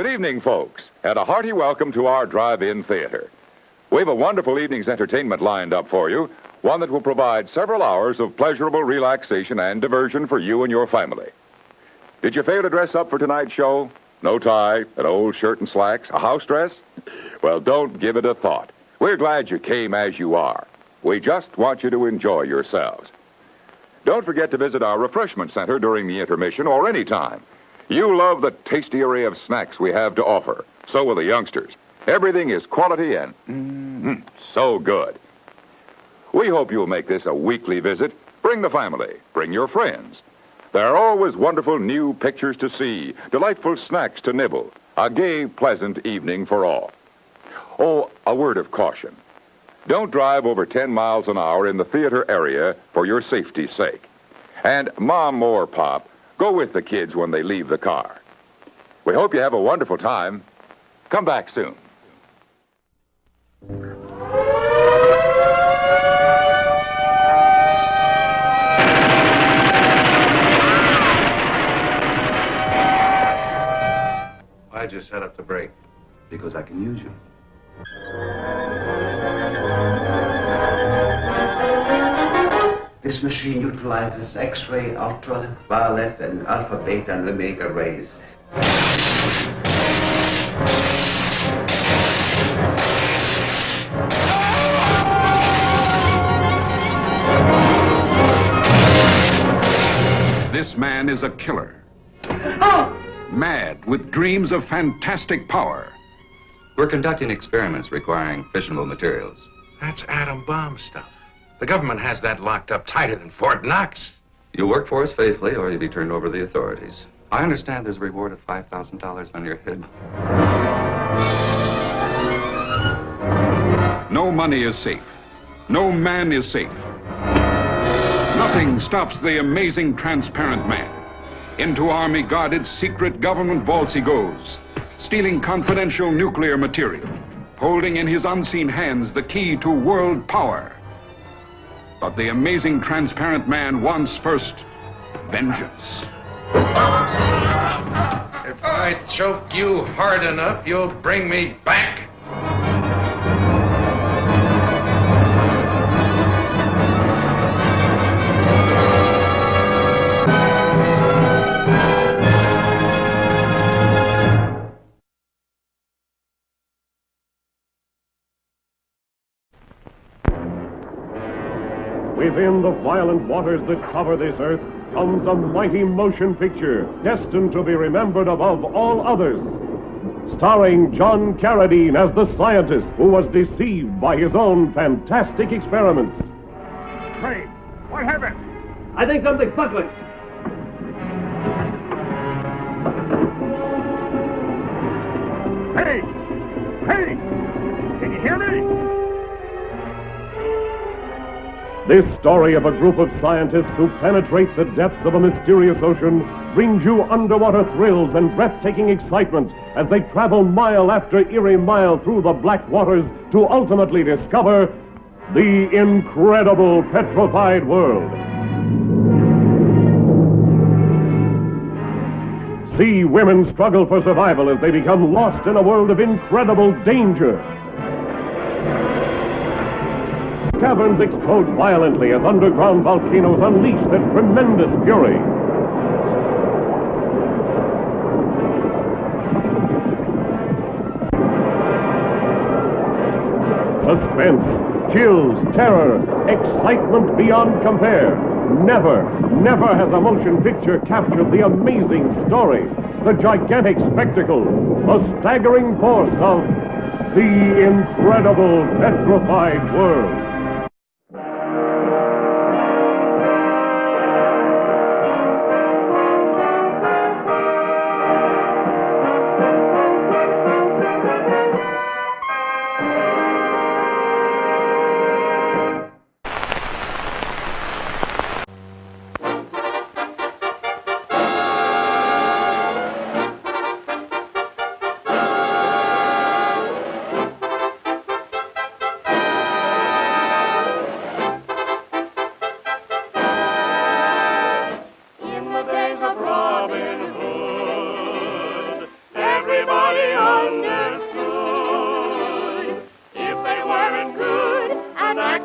Good evening, folks, and a hearty welcome to our drive-in theater. We have a wonderful evening's entertainment lined up for you, one that will provide several hours of pleasurable relaxation and diversion for you and your family. Did you fail to dress up for tonight's show? No tie, an old shirt and slacks, a house dress? Well, don't give it a thought. We're glad you came as you are. We just want you to enjoy yourselves. Don't forget to visit our refreshment center during the intermission or any time. You love the tasty array of snacks we have to offer. So will the youngsters. Everything is quality and so good. We hope you'll make this a weekly visit. Bring the family. Bring your friends. There are always wonderful new pictures to see, delightful snacks to nibble, a gay, pleasant evening for all. Oh, a word of caution. Don't drive over 10 miles an hour in the theater area for your safety's sake. And Mom or Pop, go with the kids when they leave the car. We hope you have a wonderful time. Come back soon. Why'd you set up the brake? Because I can use you. This machine utilizes X-ray, ultraviolet, and alpha, beta, and omega rays. This man is a killer. Oh! Mad with dreams of fantastic power. We're conducting experiments requiring fissionable materials. That's atom bomb stuff. The government has that locked up tighter than Fort Knox. You'll work for us faithfully or you'll be turned over to the authorities. I understand there's a reward of $5,000 on your head. No money is safe. No man is safe. Nothing stops the amazing transparent man. Into army-guarded secret government vaults he goes, stealing confidential nuclear material, holding in his unseen hands the key to world power. But the amazing transparent man wants first vengeance. If I choke you hard enough, you'll bring me back. Within the violent waters that cover this earth comes a mighty motion picture destined to be remembered above all others. Starring John Carradine as the scientist who was deceived by his own fantastic experiments. Hey, what happened? I think something's buckling. Hey! Hey! Can you hear me? This story of a group of scientists who penetrate the depths of a mysterious ocean brings you underwater thrills and breathtaking excitement as they travel mile after eerie mile through the black waters to ultimately discover the incredible petrified world. See women struggle for survival as they become lost in a world of incredible danger. Caverns explode violently as underground volcanoes unleash their tremendous fury. Suspense, chills, terror, excitement beyond compare. Never has a motion picture captured the amazing story, the gigantic spectacle, the staggering force of the incredible petrified world.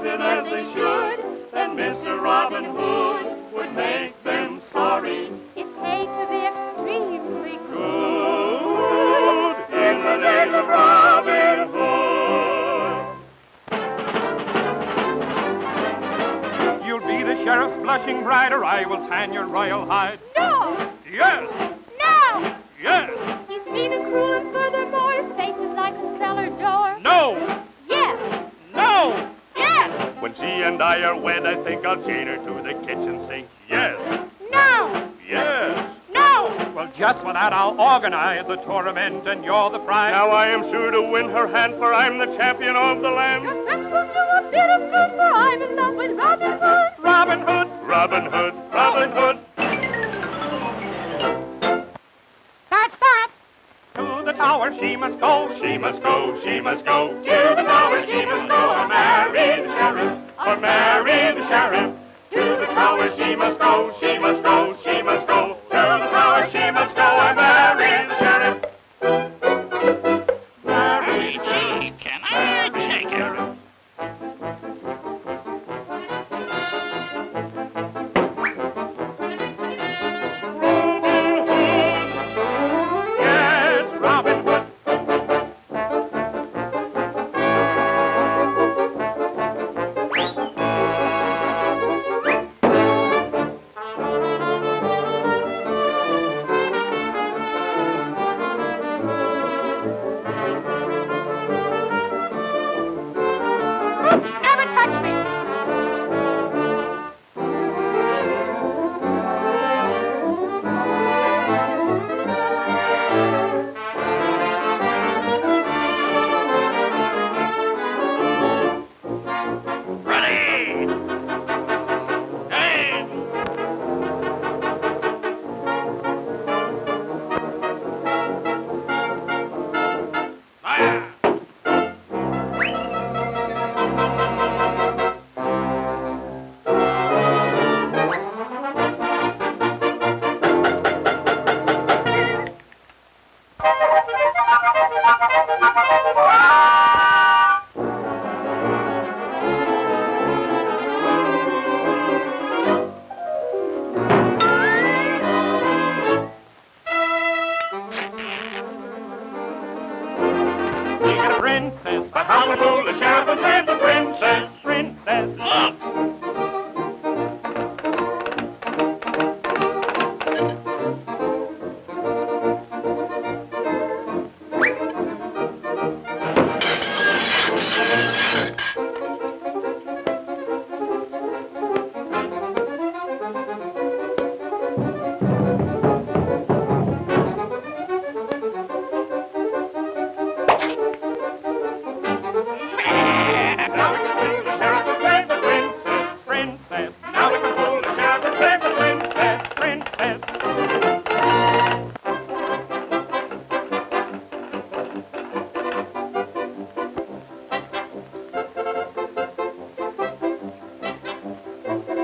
acted as they should, then Mr. Robin Hood would make them sorry. It paid to be extremely Good in the days of Robin Hood. You'll be the sheriff's blushing bride, or I will tan your royal hide. No! Yes! No! Yes! He's mean and cruel, and furthermore, his face is like a cellar door. No! Yes! No! Yes! When she and I are wed, I think I'll chain her to the kitchen sink. Yes! No! Yes! No! Well, just for that, I'll organize a tournament, and you're the prize. Now I am sure to win her hand, for I'm the champion of the land. Just let's go to a bit of fun, for I'm in love with Robin Hood. Robin Hood! Robin Hood! Robin Hood! That's that! To the tower she must go, she must go, she must go. To the tower she must go, or marry the sheriff, or marry the sheriff. To the tower she must go, she must go, she must go. To the tower she must go, or marry the sheriff. Marry the sheriff. Can I take it? Yes, Robin Hood. Never touch me! Ready! Aim! Fire! We got a princess, but how the fool, the sheriff will save the princess. Princess, look! Now we can fool the sheriff and save the princess. Princess. Now we can fool the sheriff and save the princess. Princess.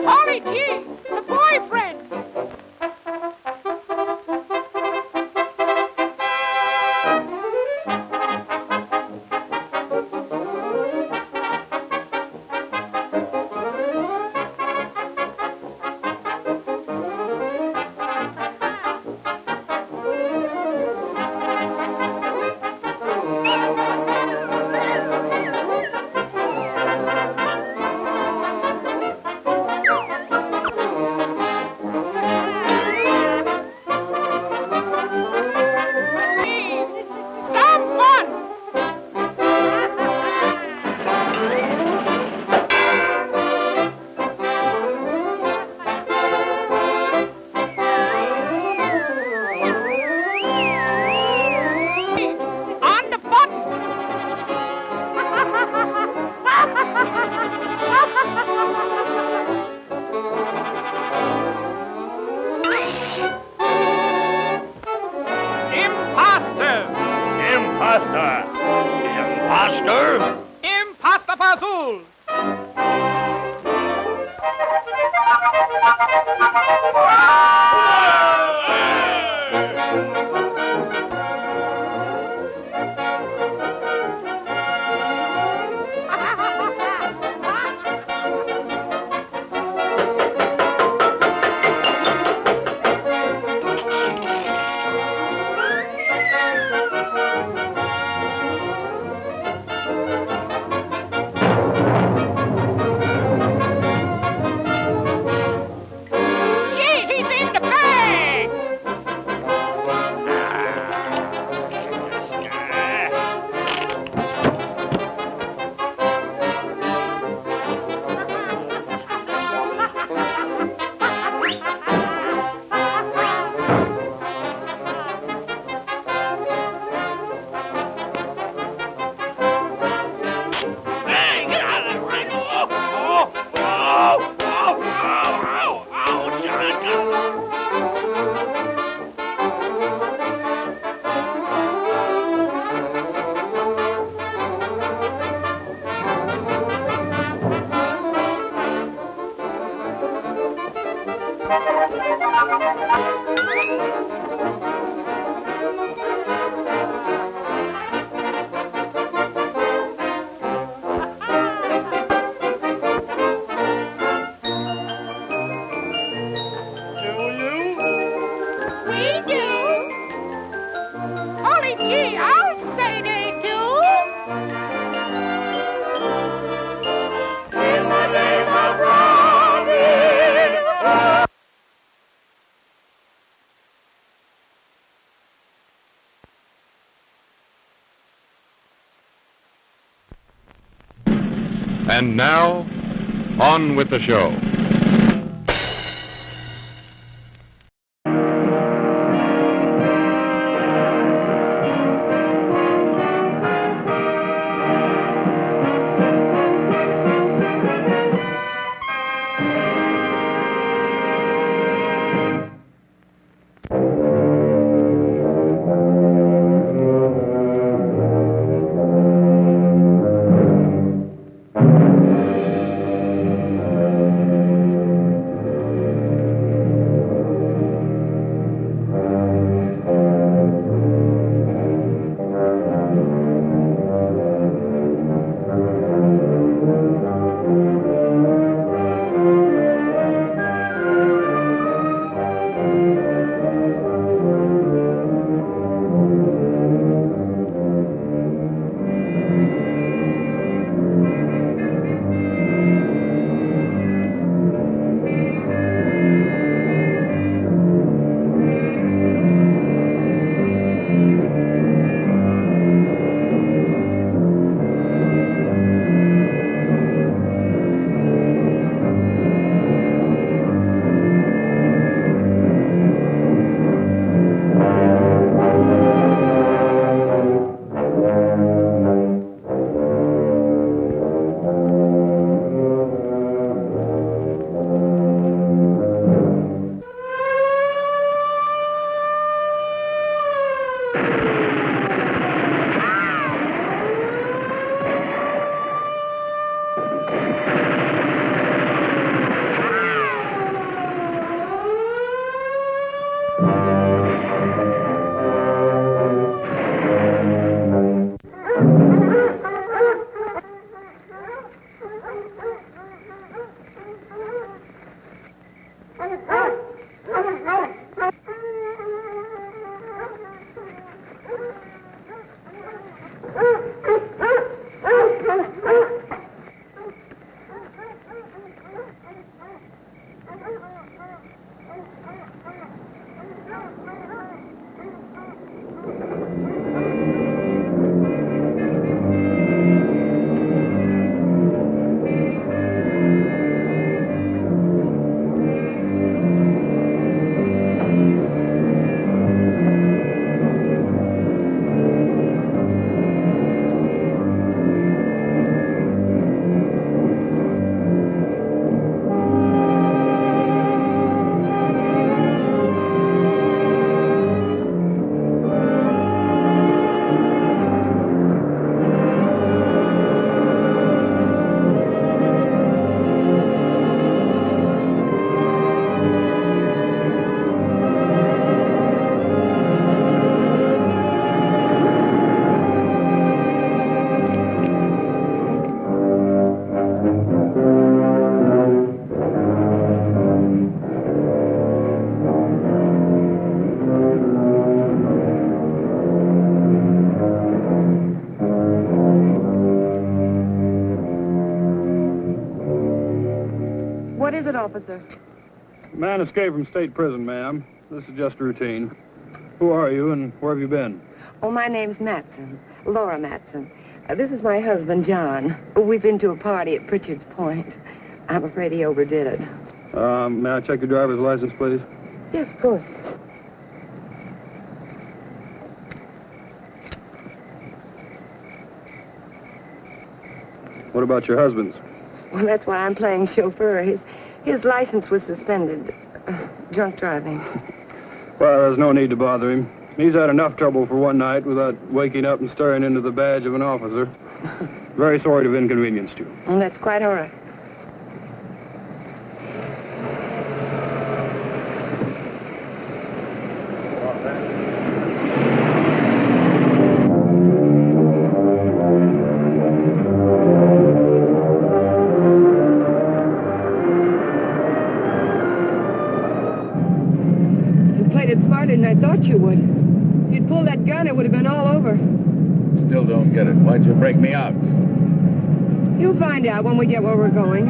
Holly G, the boyfriend! Someone! On the button! Imposter! Imposter! Imposter! Imposter Fazul! And now, on with the show. What is it, officer? Man escaped from state prison, ma'am. This is just routine. Who are you and where have you been? Oh, my name's Matson, Laura Matson. This is my husband, John. We've been to a party at Pritchard's Point. I'm afraid he overdid it. May I check your driver's license, please? Yes, of course. What about your husband's? Well, that's why I'm playing chauffeur. His license was suspended. Drunk driving. Well, there's no need to bother him. He's had enough trouble for one night without waking up and staring into the badge of an officer. Very sorry to have inconvenienced you. Well, that's quite all right. I thought you would. If you'd pulled that gun, it would have been all over. Still don't get it. Why'd you break me out? You'll find out when we get where we're going.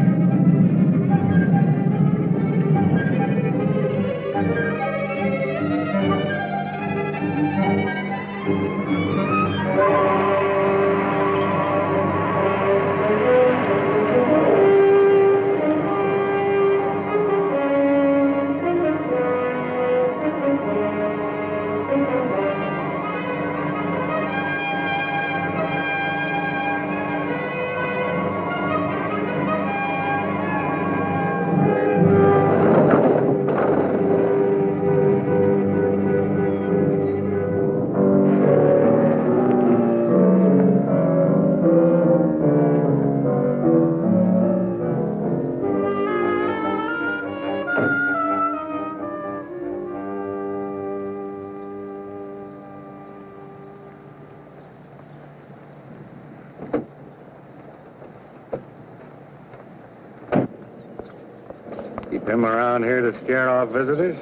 Keep him around here to scare off visitors?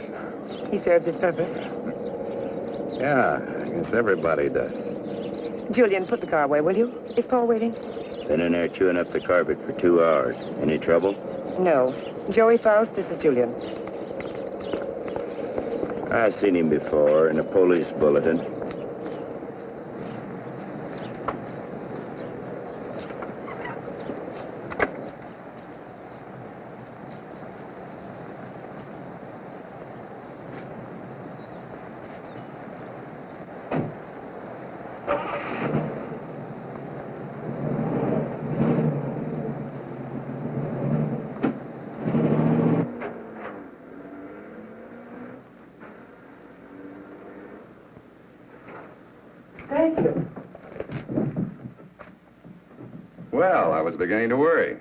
He serves his purpose. Yeah, I guess everybody does. Julian, put the car away, will you? Is Paul waiting? Been in there chewing up the carpet for 2 hours. Any trouble? No. Joey Faust, this is Julian. I've seen him before in a police bulletin. Thank you. Well, I was beginning to worry.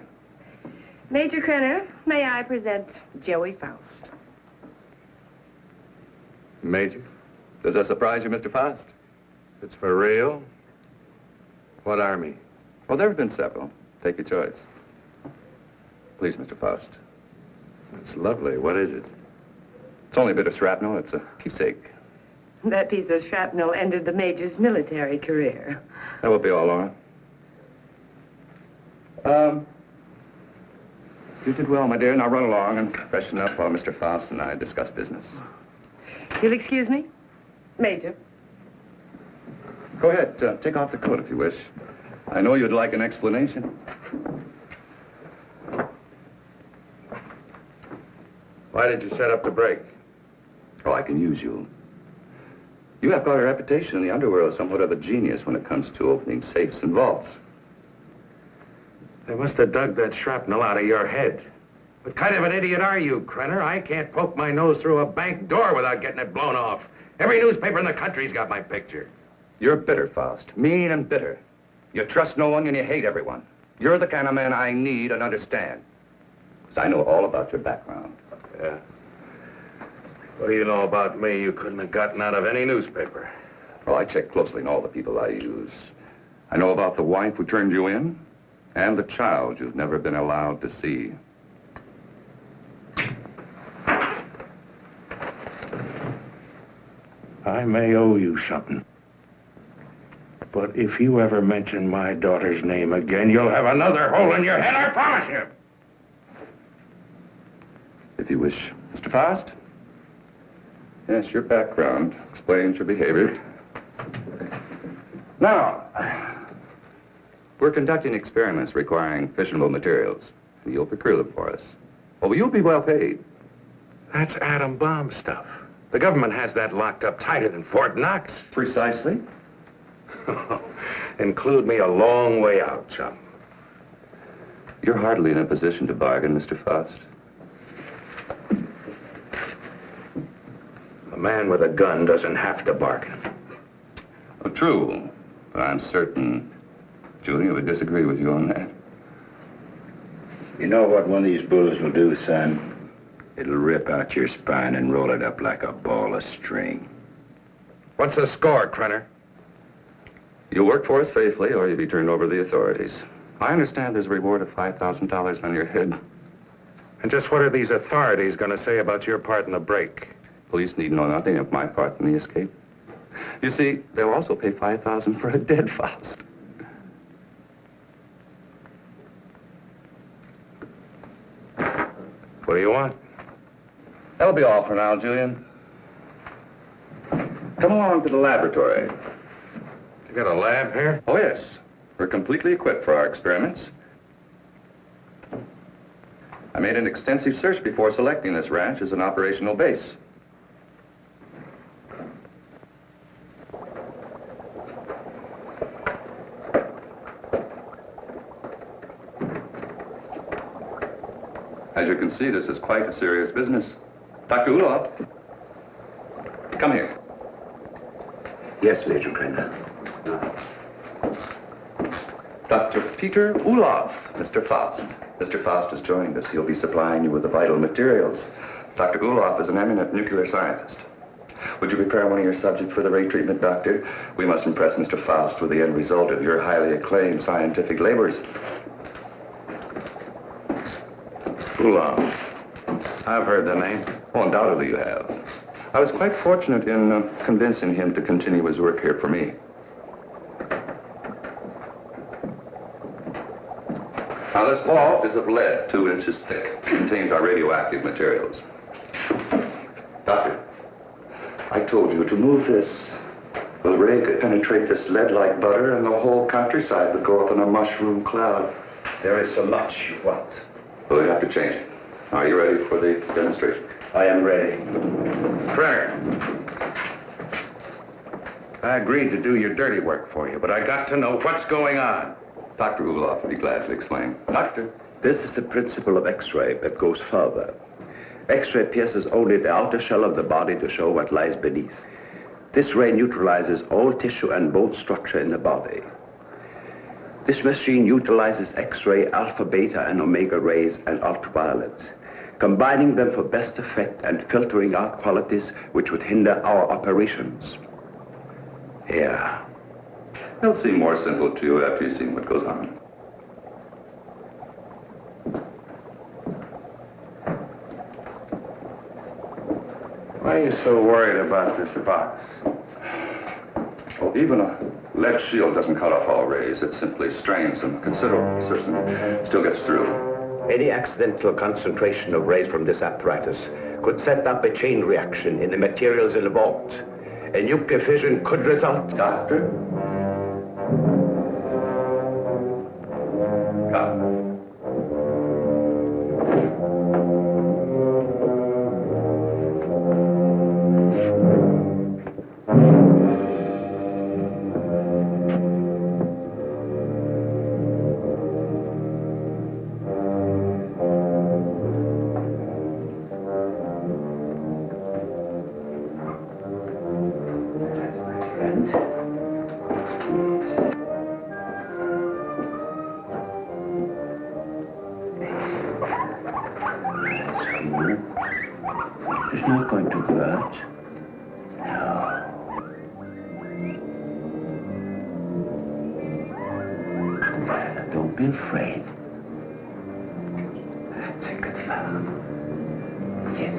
Major Krenner, may I present Joey Faust? Major? Does that surprise you, Mr. Faust? It's for real? What army? Well, there have been several. Take your choice. Please, Mr. Faust. It's lovely. What is it? It's only a bit of shrapnel. It's a keepsake. That piece of shrapnel ended the Major's military career. That will be all, Laura. You did well, my dear. Now run along and freshen up while Mr. Faust and I discuss business. You'll excuse me? Major. Go ahead. Take off the coat if you wish. I know you'd like an explanation. Why did you set up the break? Oh, I can use you. You have quite a reputation in the underworld, somewhat of a genius when it comes to opening safes and vaults. They must have dug that shrapnel out of your head. What kind of an idiot are you, Krenner? I can't poke my nose through a bank door without getting it blown off. Every newspaper in the country's got my picture. You're bitter, Faust. Mean and bitter. You trust no one and you hate everyone. You're the kind of man I need and understand. Because I know all about your background. Yeah. What do you know about me you couldn't have gotten out of any newspaper? Well, I check closely on all the people I use. I know about the wife who turned you in and the child you've never been allowed to see. I may owe you something. But if you ever mention my daughter's name again, you'll have another hole in your head, I promise you. If you wish, Mr. Faust. Yes, your background explains your behavior. Now, we're conducting experiments requiring fissionable materials. You'll procure them for us. Oh, you'll be well paid. That's atom bomb stuff. The government has that locked up tighter than Fort Knox. Precisely. Include me a long way out, chum. You're hardly in a position to bargain, Mr. Faust. A man with a gun doesn't have to bargain. Oh, true. But I'm certain Julia would disagree with you on that. You know what one of these bullets will do, son? It'll rip out your spine and roll it up like a ball of string. What's the score, Krenner? You'll work for us faithfully, or you'll be turned over to the authorities. I understand there's a reward of $5,000 on your head. And just what are these authorities going to say about your part in the break? Police need know nothing of my part in the escape. You see, they'll also pay $5,000 for a dead Faust. What do you want? That'll be all for now, Julian. Come along to the laboratory. You got a lab here? Oh, yes. We're completely equipped for our experiments. I made an extensive search before selecting this ranch as an operational base. As you can see, this is quite a serious business. Dr. Ulof, come here. Yes, Major Krenner. Dr. Peter Ulof, Mr. Faust. Mr. Faust has joined us. He'll be supplying you with the vital materials. Dr. Ulof is an eminent nuclear scientist. Would you prepare one of your subjects for the ray treatment, Doctor? We must impress Mr. Faust with the end result of your highly acclaimed scientific labors. Ulof. I've heard the name. Oh, undoubtedly you have. I was quite fortunate in convincing him to continue his work here for me. Now, this ball is of lead, 2 inches thick. It contains our radioactive materials. Doctor, I told you to move this. The ray could penetrate this lead like butter, and the whole countryside would go up in a mushroom cloud. There is so much you want. Well, we have to change it. Are you ready for the demonstration? I am ready. Brenner, I agreed to do your dirty work for you, but I got to know what's going on. Dr. Ulof would be glad to explain. Doctor? This is the principle of X-ray that goes further. X-ray pierces only the outer shell of the body to show what lies beneath. This ray neutralizes all tissue and bone structure in the body. This machine utilizes X-ray, alpha, beta, and omega rays and ultraviolet, combining them for best effect and filtering out qualities which would hinder our operations. Yeah. It'll seem more simple to you after you've seen what goes on. Why are you so worried about this box? Oh, even a lead shield doesn't cut off all rays. It simply strains them. Considerable precision still gets through. Any accidental concentration of rays from this apparatus could set up a chain reaction in the materials in the vault. A nuclear fission could result. Doctor? It's not going to hurt. No. Don't be afraid. That's a good fellow. Yes.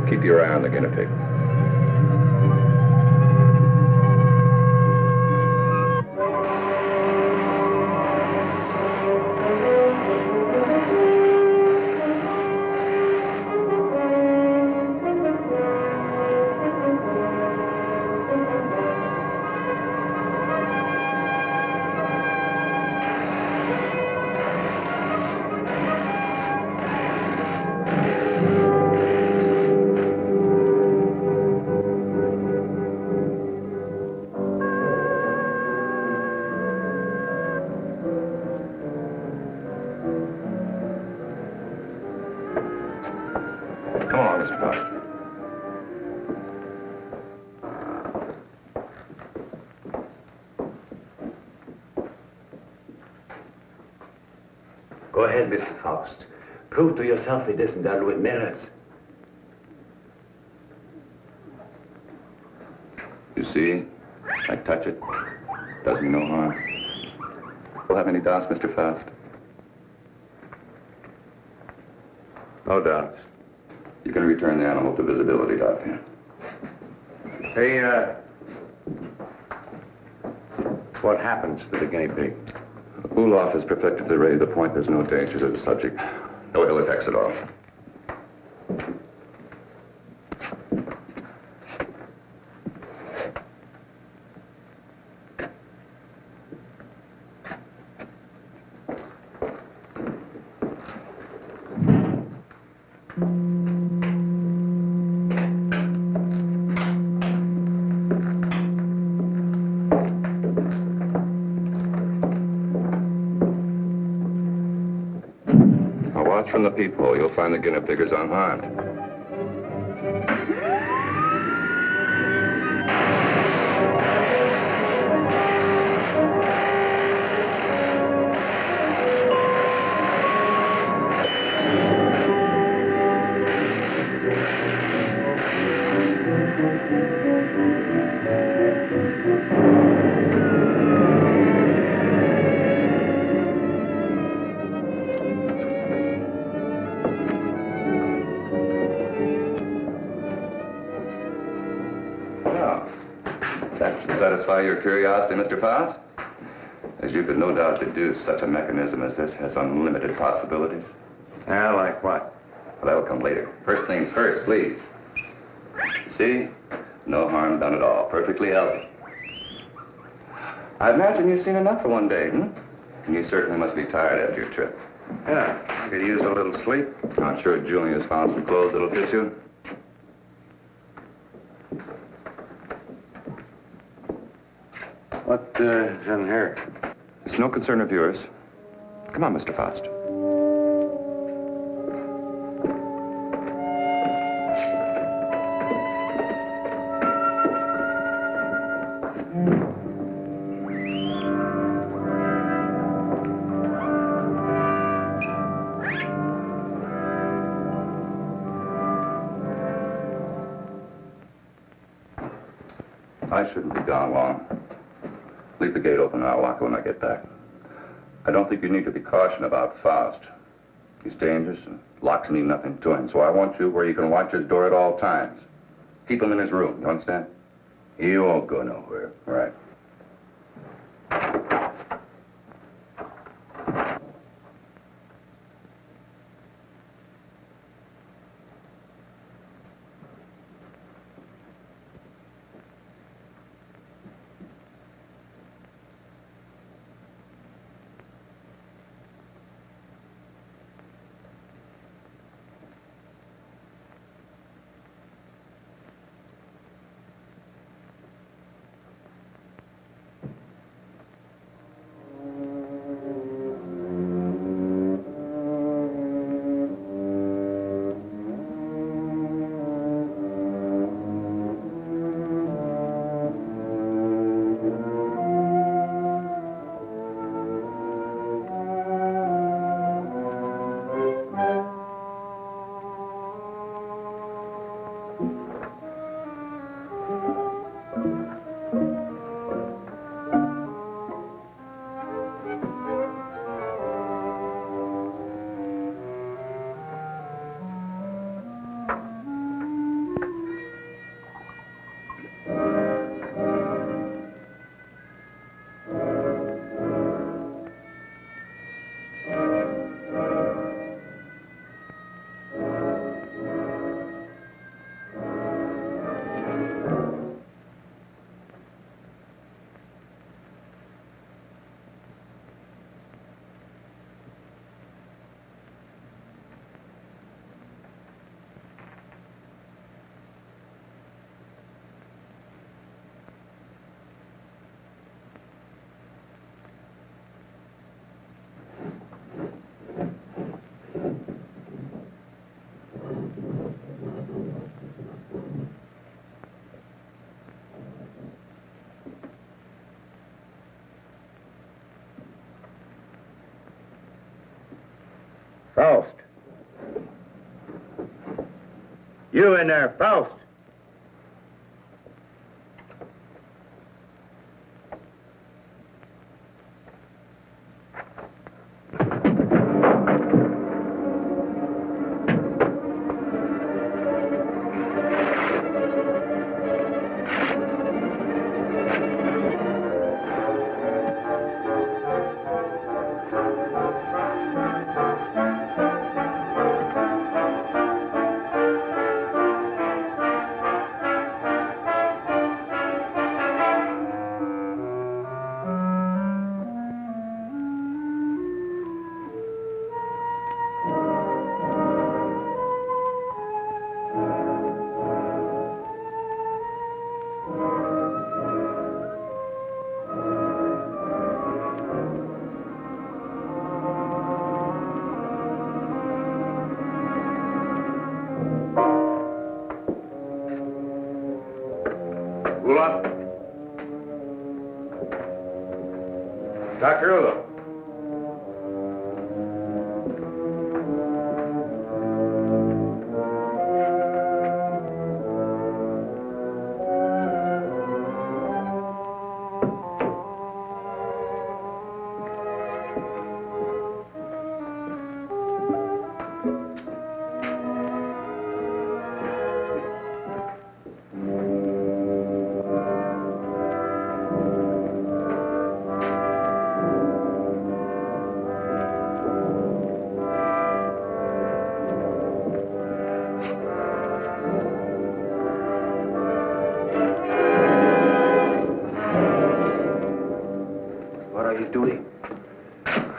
Keep your eye on the guinea pig. Come on, Mr. Foster. Go ahead, Mr. Faust. Prove to yourself it isn't done with mirrors. You see? I touch it. Does me no harm. We'll have any doubts, Mr. Faust? No doubts. You can return the animal to visibility, Doctor. Hey, what happens to the guinea pig? Olaf has perfected the ray to the point there's no danger to the subject. No ill effects at all. From the peephole, you'll find the guinea pig is unharmed. Satisfy your curiosity, Mr. Faust? As you could no doubt deduce, such a mechanism as this has unlimited possibilities. Yeah, like what? Well, that'll come later. First things first, please. See? No harm done at all. Perfectly healthy. I imagine you've seen enough for one day, hmm? And you certainly must be tired after your trip. Yeah, I could use a little sleep. I'm sure Julian has found some clothes that'll fit you. What is in here? It's no concern of yours. Come on, Mr. Faust. I shouldn't be gone long. Leave the gate open and I'll lock it when I get back. I don't think you need to be cautioned about Faust. He's dangerous and locks mean nothing to him, so I want you where you can watch his door at all times. Keep him in his room, you understand? He won't go nowhere. All right. Faust. You in there, Faust. Ulof? Dr. Ulof?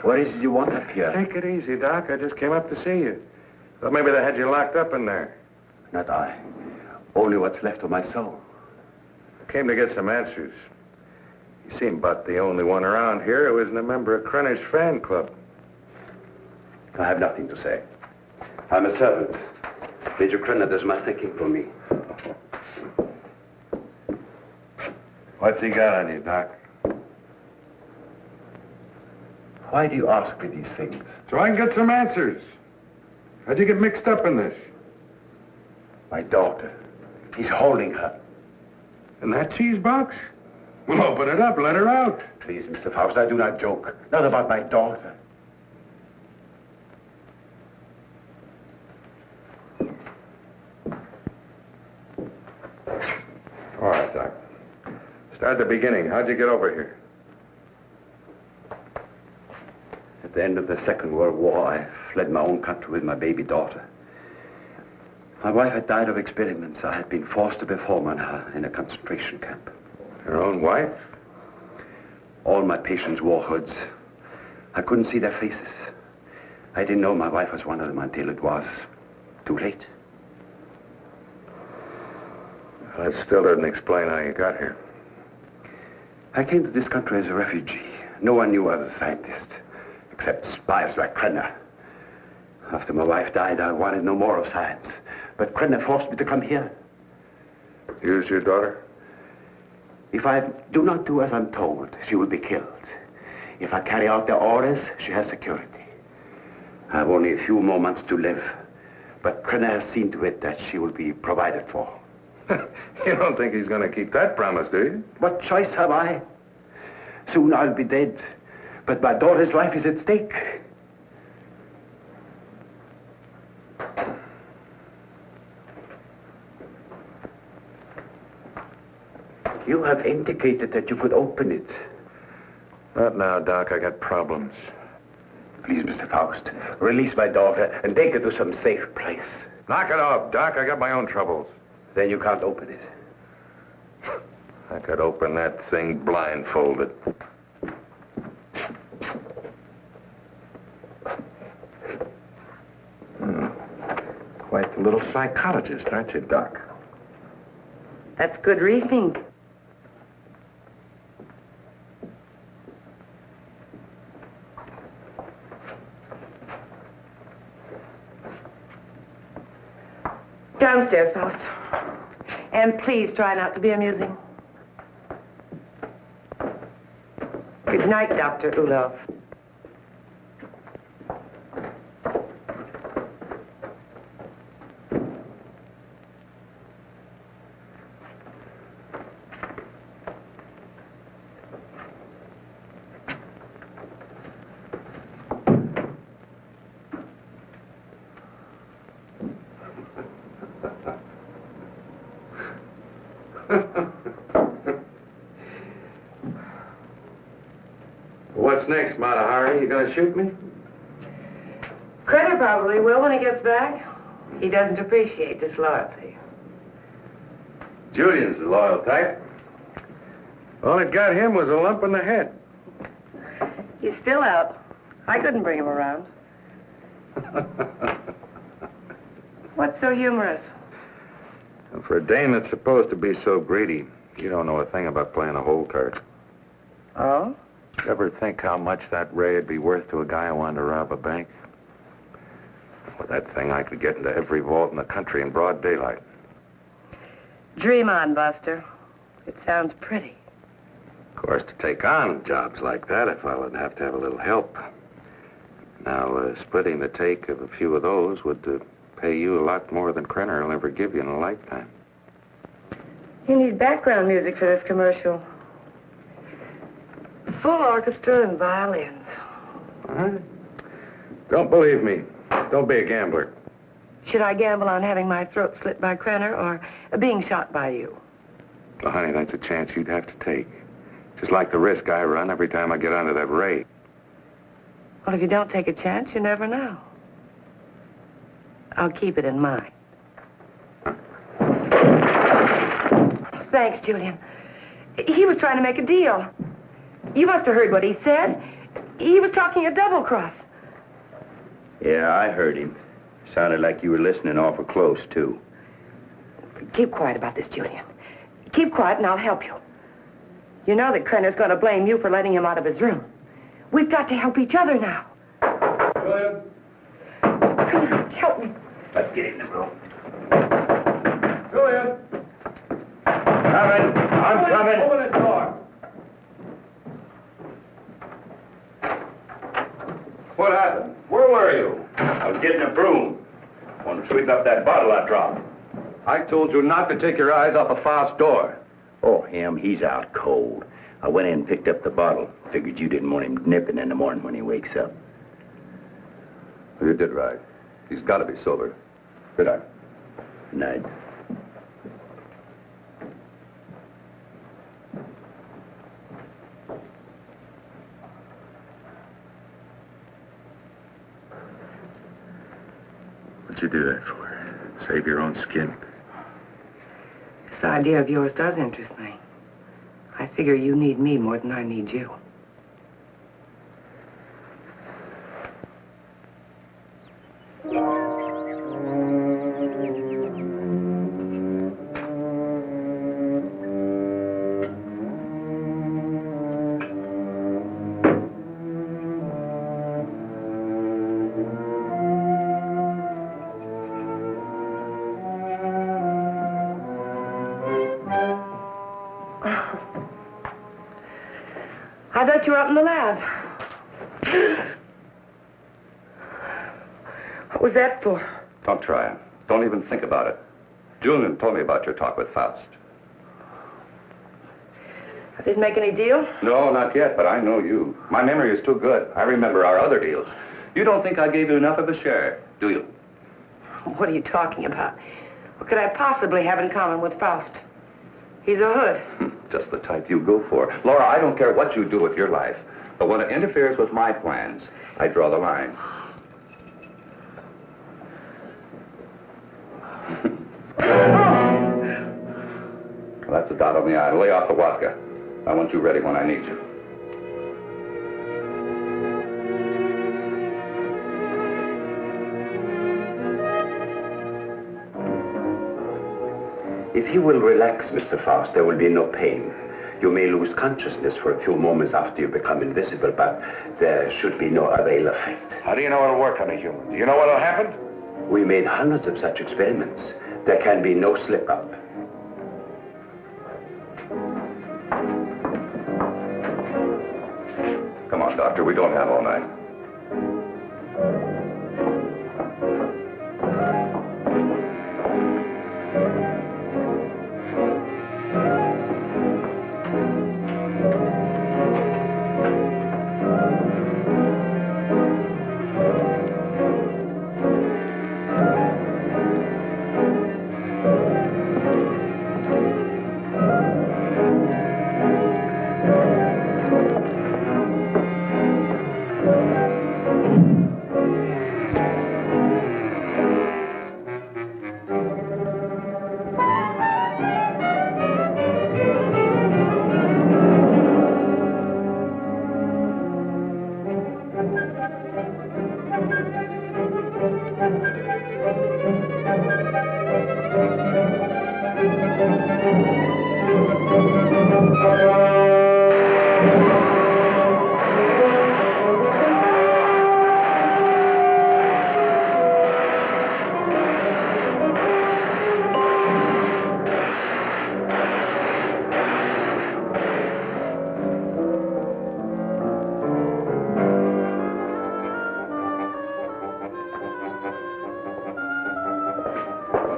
What is it you want up here? Take it easy, Doc. I just came up to see you. Thought maybe they had you locked up in there. Not I. Only what's left of my soul. Came to get some answers. You seem about the only one around here who isn't a member of Krenner's fan club. I have nothing to say. I'm a servant. Major Krenner does my thinking for me. What's he got on you, Doc? Why do you ask me these things? So I can get some answers. How'd you get mixed up in this? My daughter. He's holding her. In that cheese box? Well, open it up. Let her out. Please, Mr. Faust, I do not joke. Not about my daughter. All right, Doc. Start at the beginning. How'd you get over here? At the end of the Second World War, I fled my own country with my baby daughter. My wife had died of experiments. I had been forced to perform on her in a concentration camp. Your own wife? All my patients wore hoods. I couldn't see their faces. I didn't know my wife was one of them until it was too late. Well, that still doesn't explain how you got here. I came to this country as a refugee. No one knew I was a scientist, except spies like Krenner. After my wife died, I wanted no more of science. But Krenner forced me to come here. Use your daughter? If I do not do as I'm told, she will be killed. If I carry out their orders, she has security. I have only a few more months to live. But Krenner has seen to it that she will be provided for. You don't think he's going to keep that promise, do you? What choice have I? Soon I'll be dead. But my daughter's life is at stake. You have indicated that you could open it. Not now, Doc. I got problems. Please, Mr. Faust, release my daughter and take her to some safe place. Knock it off, Doc. I got my own troubles. Then you can't open it. I could open that thing blindfolded. Quite the little psychologist, aren't you, Doc? That's good reasoning. Downstairs, Faust. And please try not to be amusing. Good night, Dr. Ulof. What's next, Mata Hari? You gonna shoot me? Krenner probably will when he gets back. He doesn't appreciate disloyalty. Julian's the loyal type. All it got him was a lump in the head. He's still out. I couldn't bring him around. What's so humorous? And for a dame that's supposed to be so greedy, you don't know a thing about playing a hole card. Oh? Ever think how much that ray would be worth to a guy who wanted to rob a bank? With that thing, I could get into every vault in the country in broad daylight. Dream on, Buster. It sounds pretty. Of course, to take on jobs like that, a fellow would have to have a little help. Now, splitting the take of a few of those would pay you a lot more than Krenner will ever give you in a lifetime. You need background music for this commercial. Full orchestra and violins. All right. Don't believe me. Don't be a gambler. Should I gamble on having my throat slit by Krenner or being shot by you? Well, honey, that's a chance you'd have to take. Just like the risk I run every time I get onto that ray. Well, if you don't take a chance, you never know. I'll keep it in mind. Thanks, Julian. He was trying to make a deal. You must have heard what he said. He was talking a double cross. Yeah, I heard him. Sounded like you were listening awful close, too. Keep quiet about this, Julian. Keep quiet and I'll help you. You know that Krenner's going to blame you for letting him out of his room. We've got to help each other now. Julian? Come on, help me. Let's get in the room. Julian? Coming. I'm coming. Open this door. What happened? Where were you? I was getting a broom. Want to sweep up that bottle I dropped. I told you not to take your eyes off of Faust's door. Oh, him, he's out cold. I went in and picked up the bottle. Figured you didn't want him nipping in the morning when he wakes up. You did right. He's got to be sober. Good night. Good night. What'd you do that for? Save your own skin? This idea of yours does interest me. I figure you need me more than I need you. I thought you were up in the lab. What was that for? Don't try it. Don't even think about it. Julian told me about your talk with Faust. I didn't make any deal? No, not yet, but I know you. My memory is too good. I remember our other deals. You don't think I gave you enough of a share, do you? What are you talking about? What could I possibly have in common with Faust? He's a hood. Just the type you go for. Laura, I don't care what you do with your life, but when it interferes with my plans, I draw the line. Well, that's a dot on the I. Lay off the vodka. I want you ready when I need you. If you will relax, Mr. Faust, there will be no pain. You may lose consciousness for a few moments after you become invisible, but there should be no other ill effect. How do you know it'll work on a human? Do you know what'll happen? We made hundreds of such experiments. There can be no slip-up. Come on, Doctor. We don't have all night.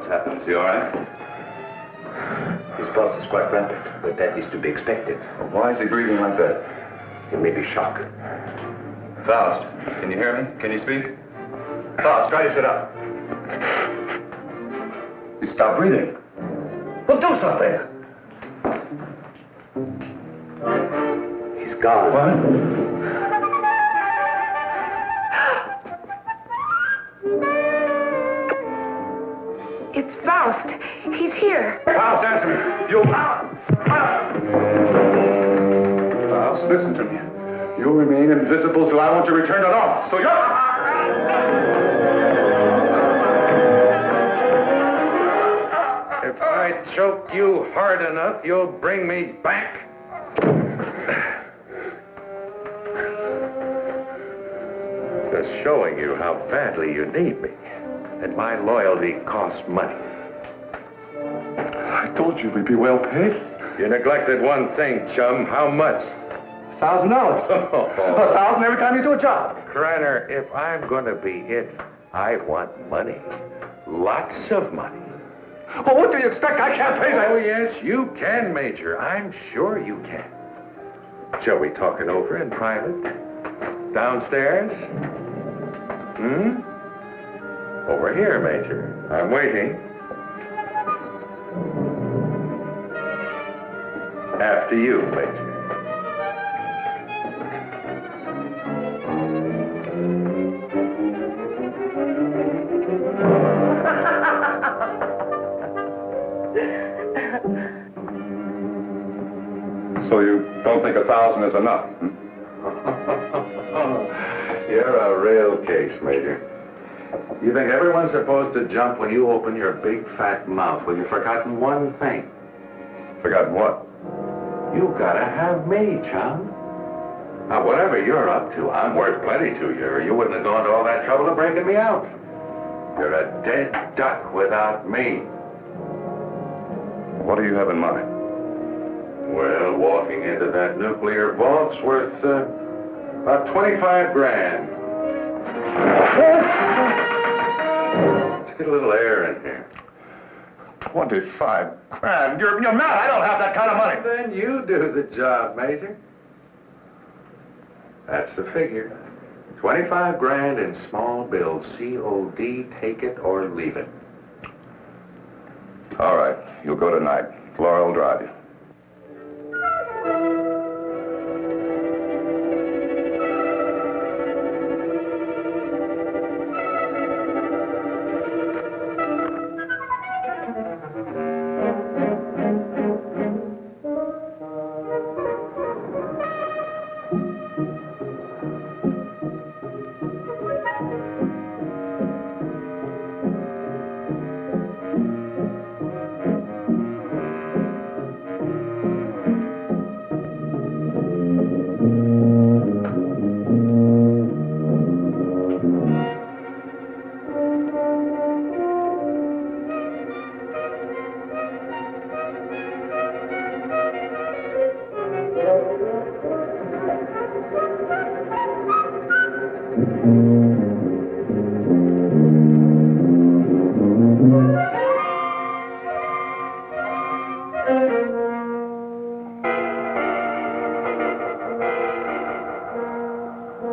What's happened? Is he all right? His pulse is quite rapid, but that is to be expected. Well, why is he breathing like that? It may be shock. Faust, can you hear me? Can you speak? Faust, try to sit up. He stopped breathing. Well, do something. He's gone. What? It's Faust. He's here. Faust, answer me. You... Faust, listen to me. You'll remain invisible till I want to return to normal. So you're... If I choke you hard enough, you'll bring me back. Just showing you how badly you need me. And my loyalty costs money. I told you we'd be well paid. You neglected one thing, chum. How much? $1,000. $1,000 every time you do a job. Krenner, if I'm going to be it, I want money. Lots of money. Well, what do you expect? I can't pay that. Oh, yes, you can, Major. I'm sure you can. Shall we talk it over in private? Downstairs? Over here, Major. I'm waiting. After you, Major. So you don't think 1,000 is enough? You're a real case, Major. You think everyone's supposed to jump when you open your big fat mouth when you've forgotten one thing? Forgotten what? You gotta have me, chum. Now, whatever you're up to, I'm worth plenty to you, or you wouldn't have gone to all that trouble of breaking me out. You're a dead duck without me. What do you have in mind? Well, walking into that nuclear vault's worth about 25 grand. Let's get a little air in here. 25 grand? You're mad. I don't have that kind of money. Then you do the job, Major. That's the figure. 25 grand in small bills. COD, take it or leave it. All right. You'll go tonight. Laura will drive you.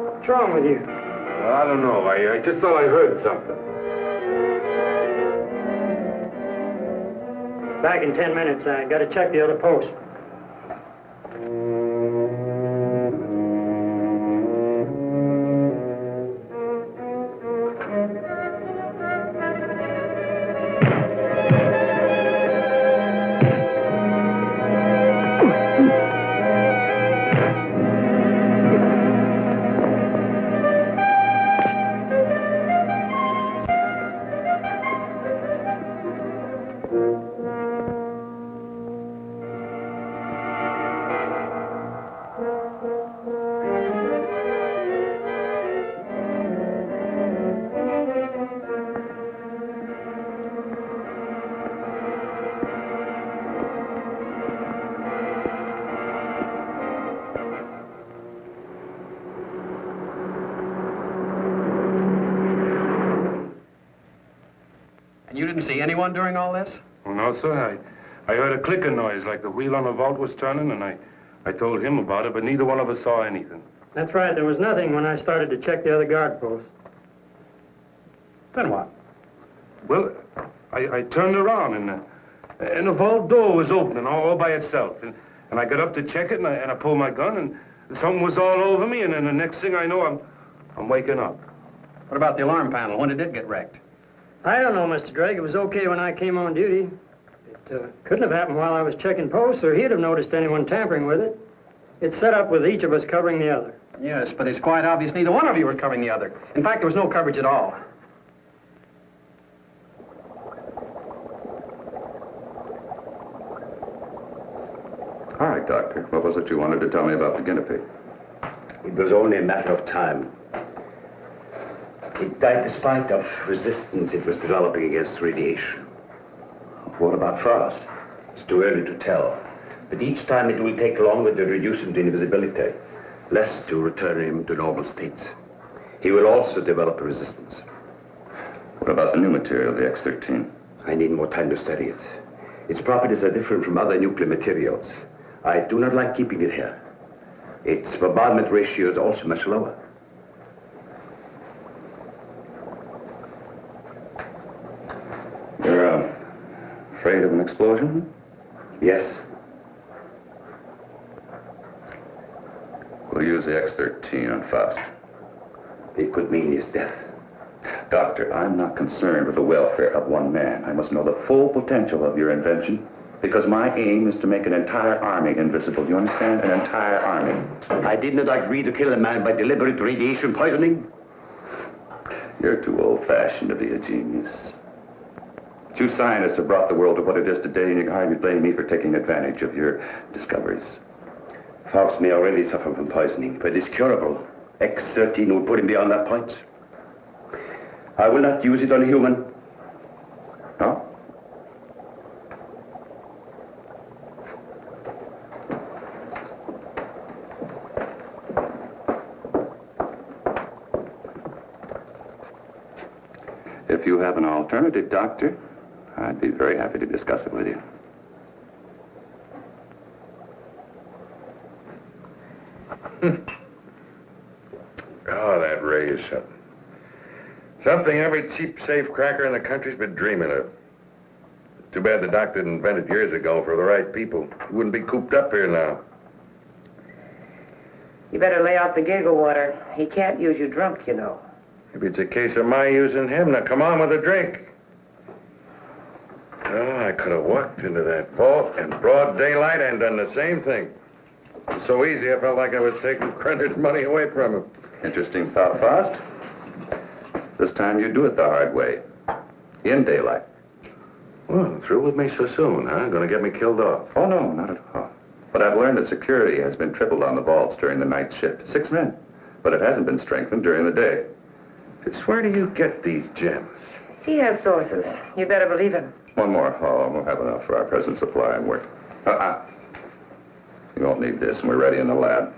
What's wrong with you? Well, I don't know. I just thought I heard something. Back in 10 minutes. I got to check the other post. You didn't see anyone anyone during all this? Well, no, sir. I heard a clicking noise like the wheel on the vault was turning, and I told him about it, but neither one of us saw anything. That's right. There was nothing when I started to check the other guard posts. Then what? Well, I turned around, and the vault door was opening all by itself. And I got up to check it, and I pulled my gun, and something was all over me, and then the next thing I know, I'm waking up. What about the alarm panel? When did it get wrecked? I don't know, Mr. Drake. It was okay when I came on duty. It couldn't have happened while I was checking posts, or he'd have noticed anyone tampering with it. It's set up with each of us covering the other. Yes, but it's quite obvious neither one of you were covering the other. In fact, there was no coverage at all. All right, Doctor. What was it you wanted to tell me about the guinea pig? It was only a matter of time. It died despite of resistance it was developing against radiation. What about Frost? It's too early to tell. But each time it will take longer to reduce him to invisibility, less to return him to normal states. He will also develop a resistance. What about the new material, the X-13? I need more time to study it. Its properties are different from other nuclear materials. I do not like keeping it here. Its bombardment ratio is also much lower. You're afraid of an explosion? Yes. We'll use the X-13 on Faust. It could mean his death. Doctor, I'm not concerned with the welfare of one man. I must know the full potential of your invention, because my aim is to make an entire army invisible. Do you understand? An entire army. I did not agree to kill a man by deliberate radiation poisoning. You're too old-fashioned to be a genius. You scientists have brought the world to what it is today, and you can hardly blame me for taking advantage of your discoveries. Faust may already suffer from poisoning, but it's curable. X-13 will put him beyond that point. I will not use it on a human. No? If you have an alternative, Doctor, I'd be very happy to discuss it with you. Oh, that ray is something. Something every cheap safe cracker in the country's been dreaming of. Too bad the doctor didn't invent it years ago for the right people. He wouldn't be cooped up here now. You better lay off the giggle water. He can't use you drunk, you know. Maybe it's a case of my using him. Now, come on with a drink. Oh, I could have walked into that vault in broad daylight and done the same thing. It was so easy, I felt like I was taking Krenner's money away from him. Interesting thought, Faust. This time you do it the hard way. In daylight. Well, through with me so soon, huh? Gonna get me killed off? Oh, no, not at all. But I've learned that security has been tripled on the vaults during the night shift. 6 men. But it hasn't been strengthened during the day. Just where do you get these gems? He has sources. You better believe him. One more haul, and we'll have enough for our present supply and work. You won't need this, and we're ready in the lab.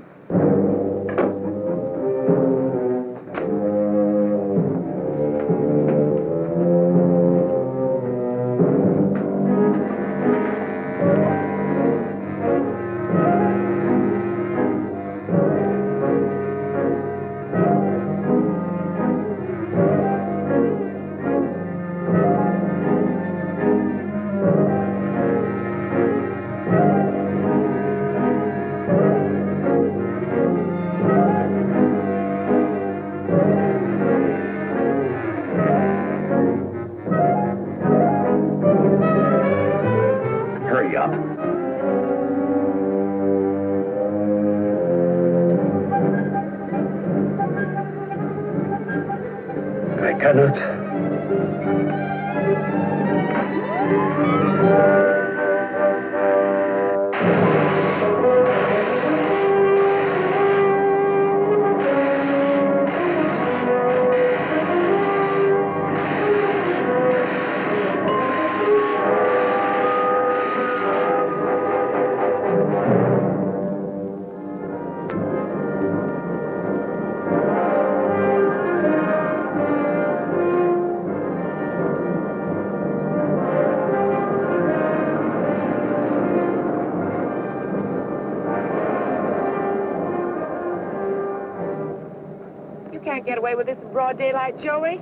can't get away with this in broad daylight, Joey.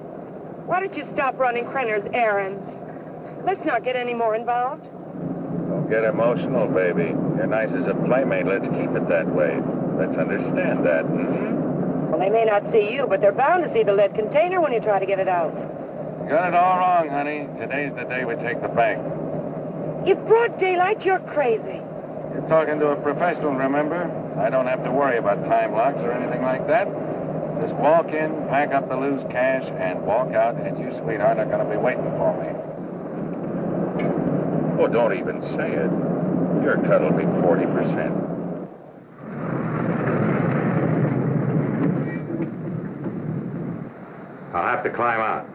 Why don't you stop running Krenner's errands? Let's not get any more involved. Don't get emotional, baby. You're nice as a playmate. Let's keep it that way. Let's understand that, Well, they may not see you, but they're bound to see the lead container when you try to get it out. You got it all wrong, honey. Today's the day we take the bank. In broad daylight, you're crazy. You're talking to a professional, remember? I don't have to worry about time locks or anything like that. Just walk in, pack up the loose cash, and walk out, and you, sweetheart, are going to be waiting for me. Oh, don't even say it. Your cut will be 40%. I'll have to climb out.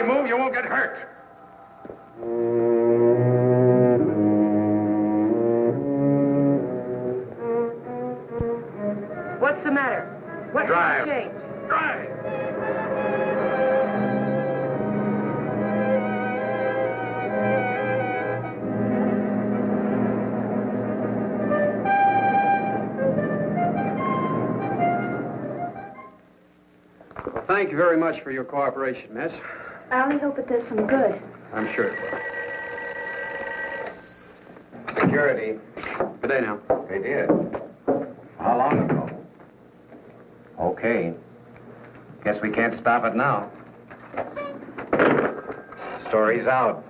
Move, you won't get hurt. What's the matter? What's Drive. the change? Drive. Well, thank you very much for your cooperation, miss. I only hope it does some good. I'm sure it will. Security. Good day now. They did. How long ago? Okay. Guess we can't stop it now. Story's out.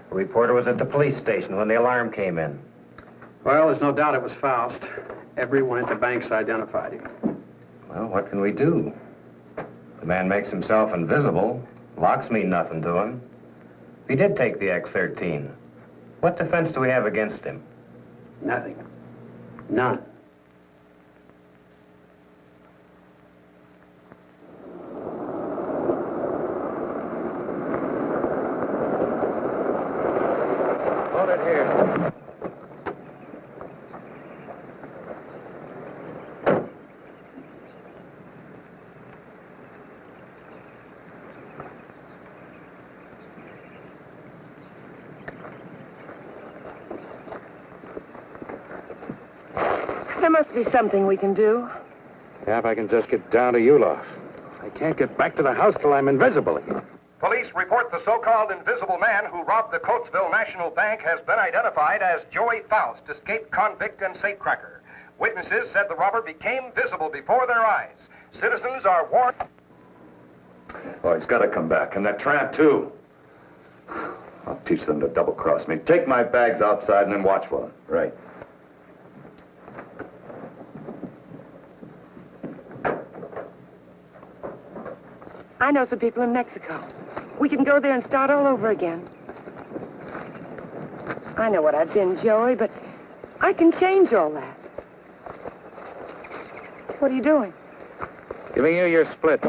The reporter was at the police station when the alarm came in. Well, there's no doubt it was Faust. Everyone at the bank's identified him. Well, what can we do? The man makes himself invisible. Locks mean nothing to him. If he did take the X-13, what defense do we have against him? Nothing. None. Hold it here. There must be something we can do. Yeah, if I can just get down to Ulof. I can't get back to the house till I'm invisible again. Police report the so-called invisible man who robbed the Coatesville National Bank has been identified as Joey Faust, escaped convict and safecracker. Witnesses said the robber became visible before their eyes. Citizens are warned. Oh, he's got to come back, and that tramp, too. I'll teach them to double-cross me. Take my bags outside and then watch for them. Right. I know some people in Mexico. We can go there and start all over again. I know what I've been, Joey, but I can change all that. What are you doing? Giving you your split.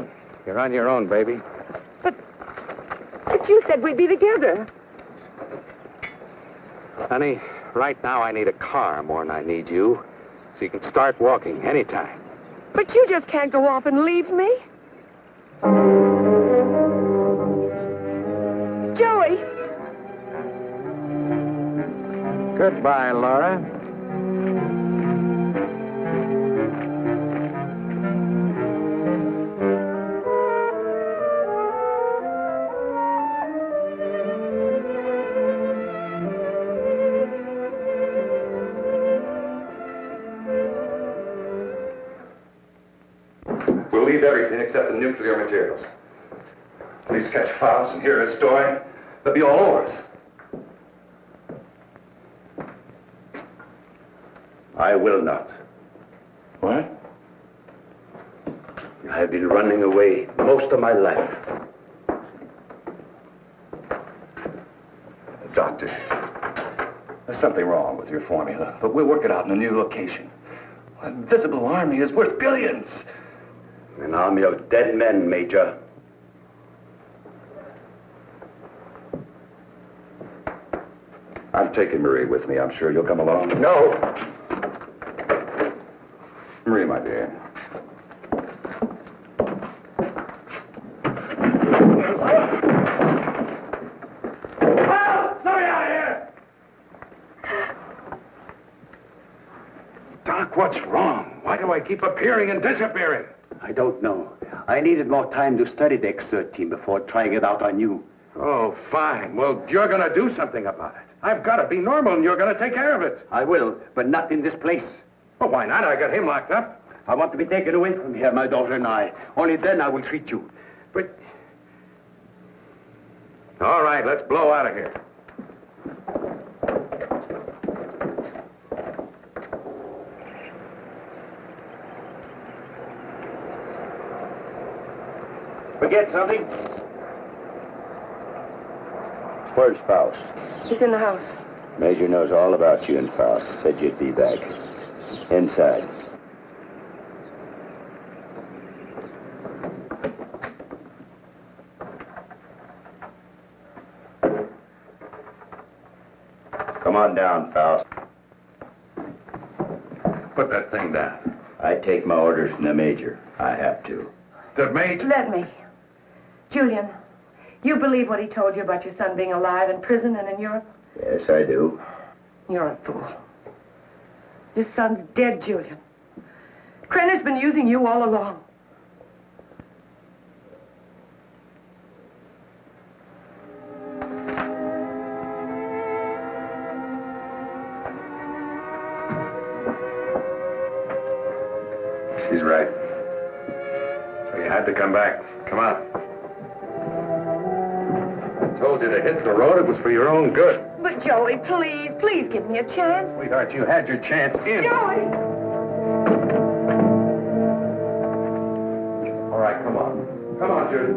You're on your own, baby. But you said we'd be together. Honey, right now I need a car more than I need you. So you can start walking anytime. But you just can't go off and leave me. Joey! Goodbye, Laura. We'll leave everything except the nuclear materials. Police catch Faust and hear his story, they'll be all over us. I will not. What? I have been running away most of my life. Doctor, there's something wrong with your formula, but we'll work it out in a new location. A visible army is worth billions. An army of dead men, Major. I'm taking Marie with me. I'm sure you'll come along. No. Marie, my dear. Let me out of here! Doc, what's wrong? Why do I keep appearing and disappearing? I don't know. I needed more time to study the X-13 before trying it out on you. Oh, fine. Well, you're going to do something about it. I've got to be normal, and you're going to take care of it. I will, but not in this place. Well, why not? I got him locked up. I want to be taken away from here, my daughter and I. Only then I will treat you. But... All right, let's blow out of here. Forget something? Where's Faust? He's in the house. Major knows all about you and Faust. Said you'd be back. Inside. Come on down, Faust. Put that thing down. I take my orders from the Major. I have to. The Major? Let me. Julian, you believe what he told you about your son being alive in prison and in Europe? Yes, I do. You're a fool. Your son's dead, Julian. Krenner's been using you all along. She's right. So you had to come back. Come on. I told you to hit the road. It was for your own good. But Joey, please, please give me a chance. Sweetheart, you had your chance in. Joey! All right, come on. Come on, Judy.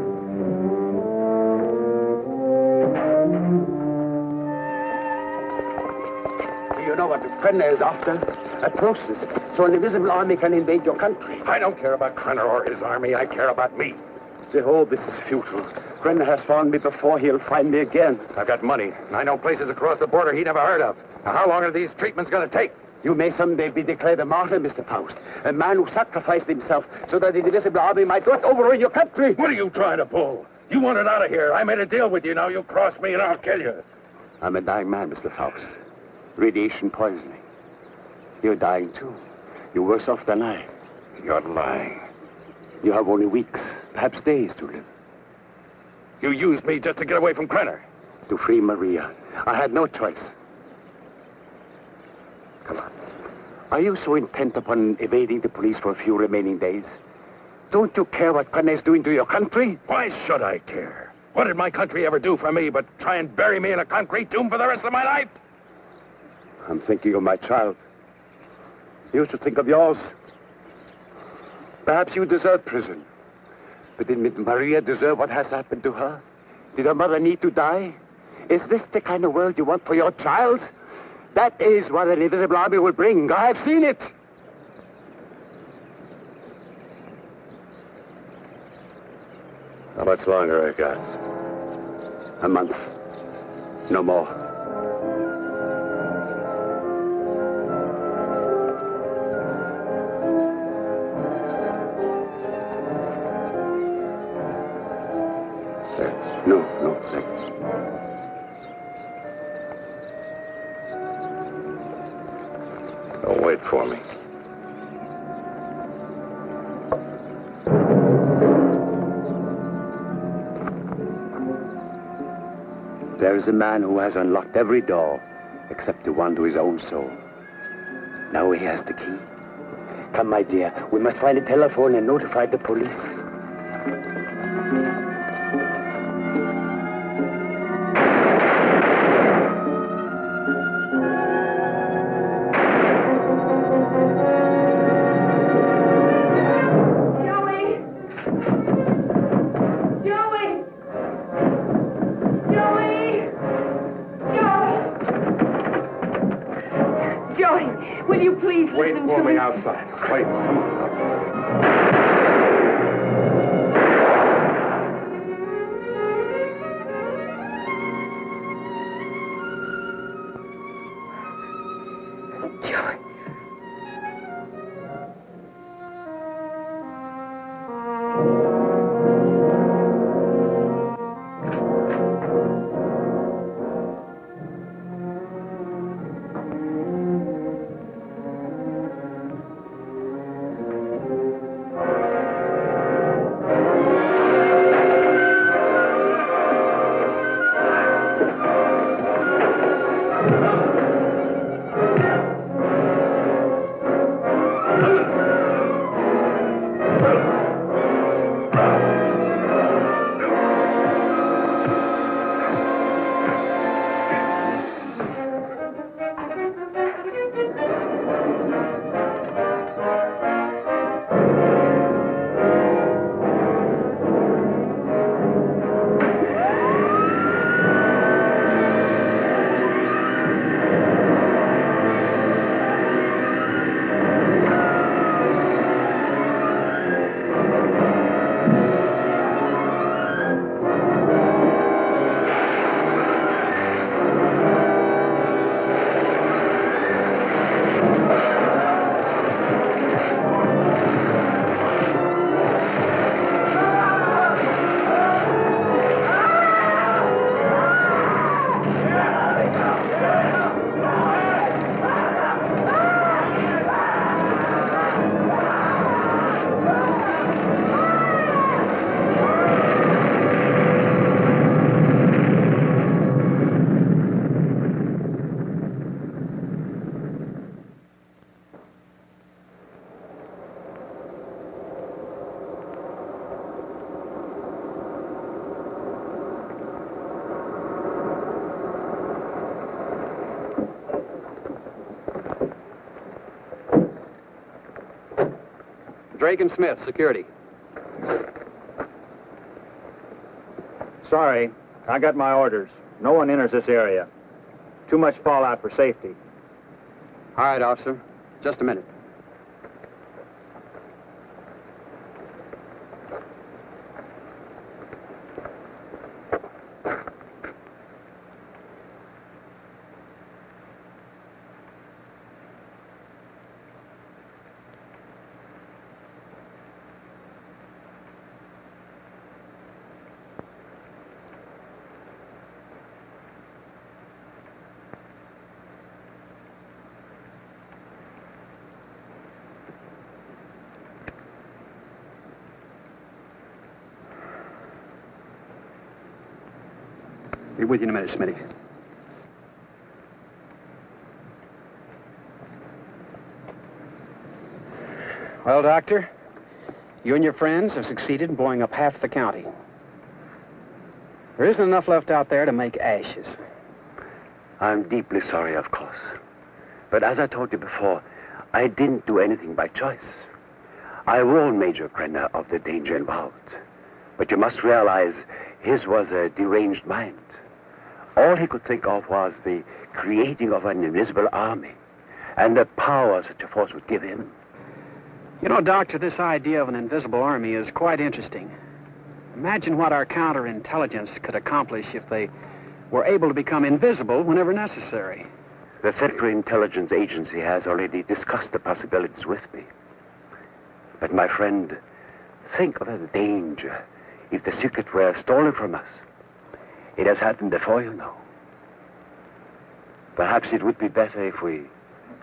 You know what Krenner is after? A process, so an invisible army can invade your country. I don't care about Krenner or his army. I care about me. Oh, this is futile. Krenner has found me before. He'll find me again. I've got money, and I know places across the border he never heard of. Now, how long are these treatments going to take? You may someday be declared a martyr, Mr. Faust. A man who sacrificed himself so that the invisible army might not overrun your country. What are you trying to pull? You want it out of here. I made a deal with you. Now you cross me and I'll kill you. I'm a dying man, Mr. Faust. Radiation poisoning. You're dying, too. You're worse off than I. You're lying. You have only weeks, perhaps days to live. You used me just to get away from Krenner. To free Maria. I had no choice. Come on. Are you so intent upon evading the police for a few remaining days? Don't you care what Krenner is doing to your country? Why should I care? What did my country ever do for me but try and bury me in a concrete tomb for the rest of my life? I'm thinking of my child. You should think of yours. Perhaps you deserve prison. But did Maria deserve what has happened to her? Did her mother need to die? Is this the kind of world you want for your child? That is what an invisible army will bring. I have seen it. How much longer I got? A month. No more. Don't wait for me. There is a man who has unlocked every door except the one to his own soul. Now he has the key. Come, my dear, we must find a telephone and notify the police. Wait for me outside. Wait. Outside. Drake and Smith, security. Sorry, I got my orders. No one enters this area. Too much fallout for safety. All right, officer. Just a minute. Be with you in a minute, Smitty. Well, Doctor, you and your friends have succeeded in blowing up half the county. There isn't enough left out there to make ashes. I'm deeply sorry, of course. But as I told you before, I didn't do anything by choice. I warned Major Krenner of the danger involved. But you must realize his was a deranged mind. All he could think of was the creating of an invisible army and the power such a force would give him. You know, Doctor, this idea of an invisible army is quite interesting. Imagine what our counterintelligence could accomplish if they were able to become invisible whenever necessary. The Central Intelligence Agency has already discussed the possibilities with me. But my friend, think of the danger if the secret were stolen from us. It has happened before, you know. Perhaps it would be better if we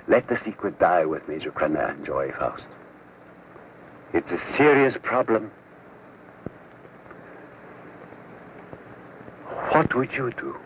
Let the secret die with Major Krenner and Joy Faust. It's a serious problem. What would you do?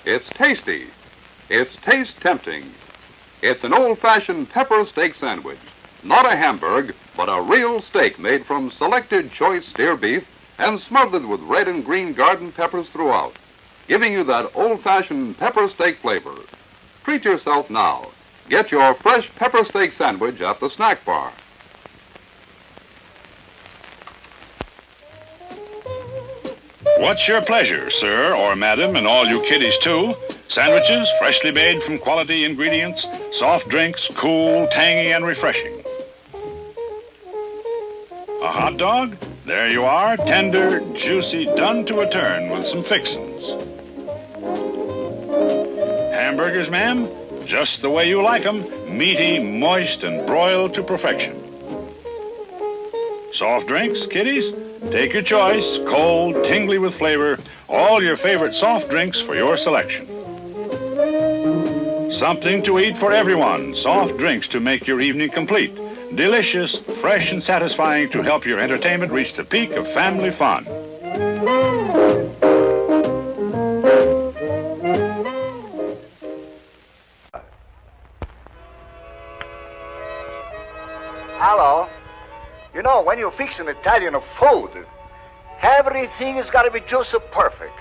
It's tasty. It's taste tempting. It's an old-fashioned pepper steak sandwich. Not a hamburg, but a real steak made from selected choice steer beef and smothered with red and green garden peppers throughout, giving you that old-fashioned pepper steak flavor. Treat yourself now. Get your fresh pepper steak sandwich at the snack bar. What's your pleasure, sir or madam, and all you kiddies too? Sandwiches, freshly made from quality ingredients, soft drinks, cool, tangy, and refreshing. A hot dog? There you are, tender, juicy, done to a turn with some fixins. Hamburgers, ma'am? Just the way you like 'em, meaty, moist, and broiled to perfection. Soft drinks, kiddies? Take your choice, cold, tingly with flavor, all your favorite soft drinks for your selection. Something to eat for everyone, soft drinks to make your evening complete. Delicious, fresh, and satisfying to help your entertainment reach the peak of family fun. Hello. You know, when you fix an Italian food, everything has got to be just perfect.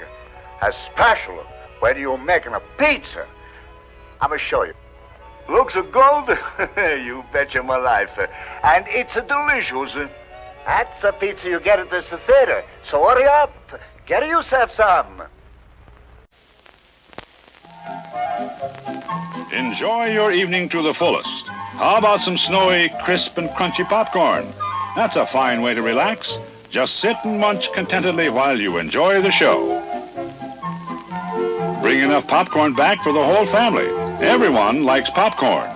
Especially when you're making a pizza. I'm going to show you. Looks good? You betcha my life. And it's delicious. That's the pizza you get at this theater. So hurry up. Get yourself some. Enjoy your evening to the fullest. How about some snowy, crisp, and crunchy popcorn? That's a fine way to relax. Just sit and munch contentedly while you enjoy the show. Bring enough popcorn back for the whole family. Everyone likes popcorn.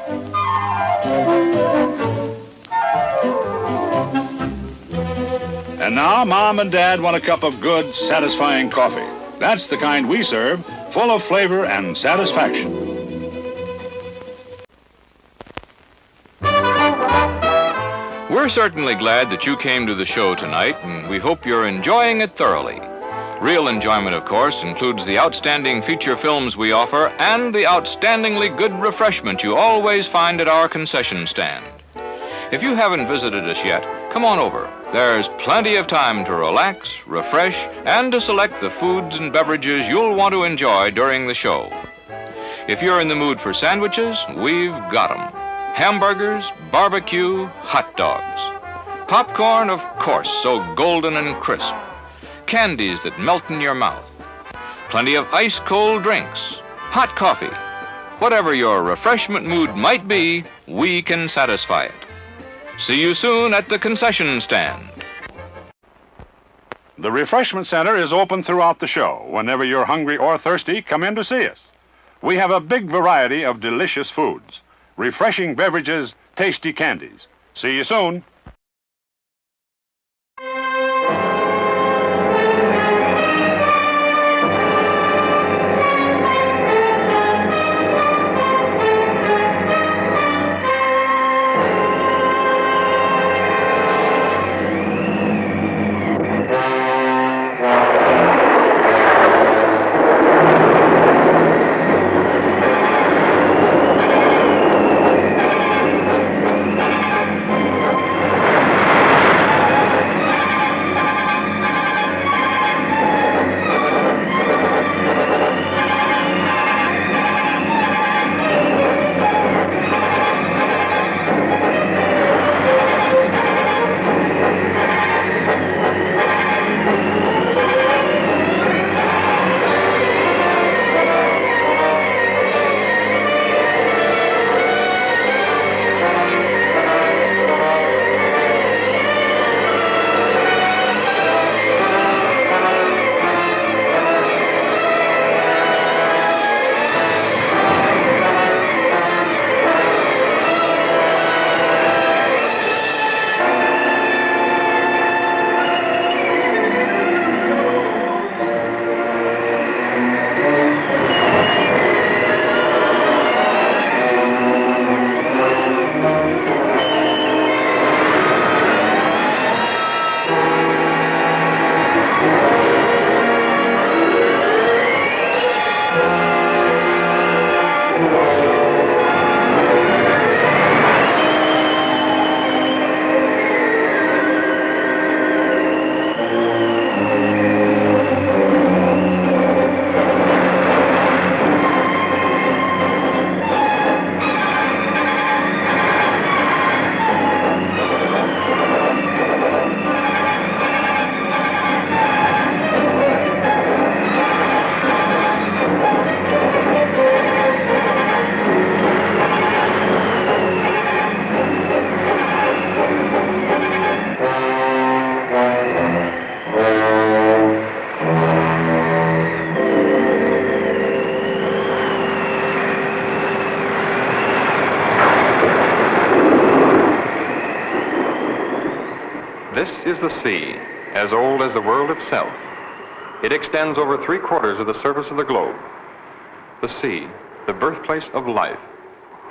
And now, Mom and Dad want a cup of good, satisfying coffee. That's the kind we serve, full of flavor and satisfaction. We're certainly glad that you came to the show tonight, and we hope you're enjoying it thoroughly. Real enjoyment, of course, includes the outstanding feature films we offer and the outstandingly good refreshment you always find at our concession stand. If you haven't visited us yet, come on over. There's plenty of time to relax, refresh, and to select the foods and beverages you'll want to enjoy during the show. If you're in the mood for sandwiches, we've got 'em. Hamburgers, barbecue, hot dogs. Popcorn, of course, so golden and crisp. Candies that melt in your mouth. Plenty of ice-cold drinks. Hot coffee. Whatever your refreshment mood might be, we can satisfy it. See you soon at the concession stand. The Refreshment Center is open throughout the show. Whenever you're hungry or thirsty, come in to see us. We have a big variety of delicious foods, refreshing beverages, tasty candies. See you soon. This is the sea, as old as the world itself. It extends over 3/4 of the surface of the globe. The sea, the birthplace of life,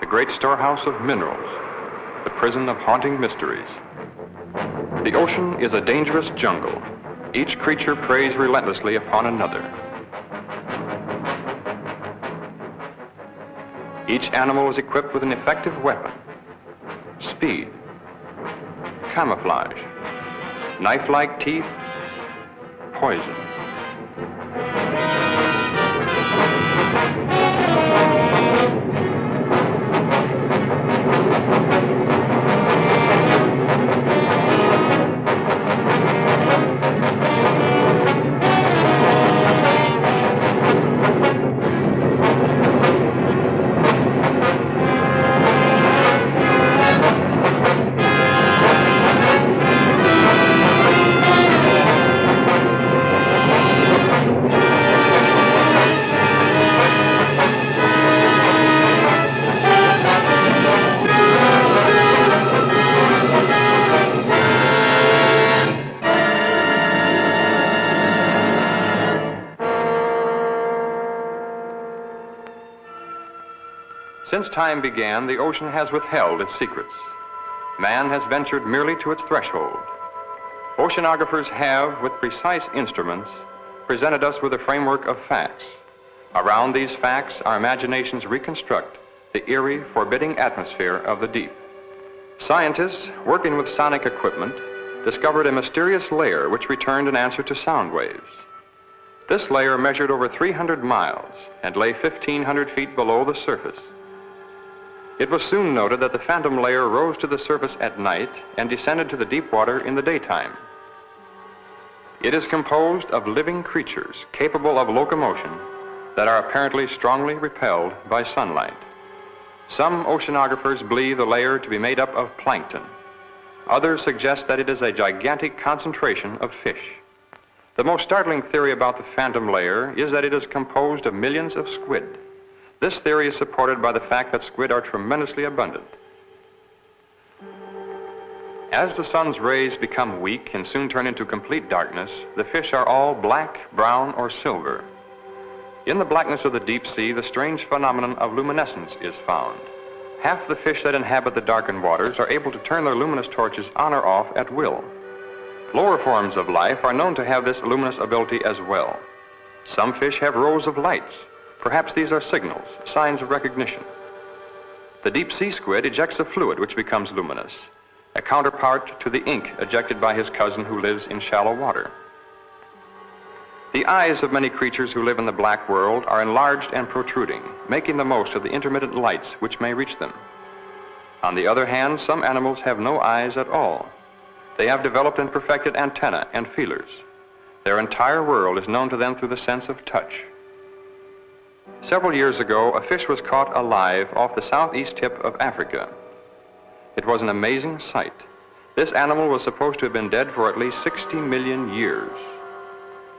the great storehouse of minerals, the prison of haunting mysteries. The ocean is a dangerous jungle. Each creature preys relentlessly upon another. Each animal is equipped with an effective weapon: speed, camouflage, knife-like teeth, poison. Since time began, the ocean has withheld its secrets. Man has ventured merely to its threshold. Oceanographers have, with precise instruments, presented us with a framework of facts. Around these facts, our imaginations reconstruct the eerie, forbidding atmosphere of the deep. Scientists, working with sonic equipment, discovered a mysterious layer which returned an answer to sound waves. This layer measured over 300 miles and lay 1,500 feet below the surface. It was soon noted that the phantom layer rose to the surface at night and descended to the deep water in the daytime. It is composed of living creatures capable of locomotion that are apparently strongly repelled by sunlight. Some oceanographers believe the layer to be made up of plankton. Others suggest that it is a gigantic concentration of fish. The most startling theory about the phantom layer is that it is composed of millions of squid. This theory is supported by the fact that squid are tremendously abundant. As the sun's rays become weak and soon turn into complete darkness, the fish are all black, brown, or silver. In the blackness of the deep sea, the strange phenomenon of luminescence is found. Half the fish that inhabit the darkened waters are able to turn their luminous torches on or off at will. Lower forms of life are known to have this luminous ability as well. Some fish have rows of lights. Perhaps these are signals, signs of recognition. The deep sea squid ejects a fluid which becomes luminous, a counterpart to the ink ejected by his cousin who lives in shallow water. The eyes of many creatures who live in the black world are enlarged and protruding, making the most of the intermittent lights which may reach them. On the other hand, some animals have no eyes at all. They have developed and perfected antennae and feelers. Their entire world is known to them through the sense of touch. Several years ago, a fish was caught alive off the southeast tip of Africa. It was an amazing sight. This animal was supposed to have been dead for at least 60 million years.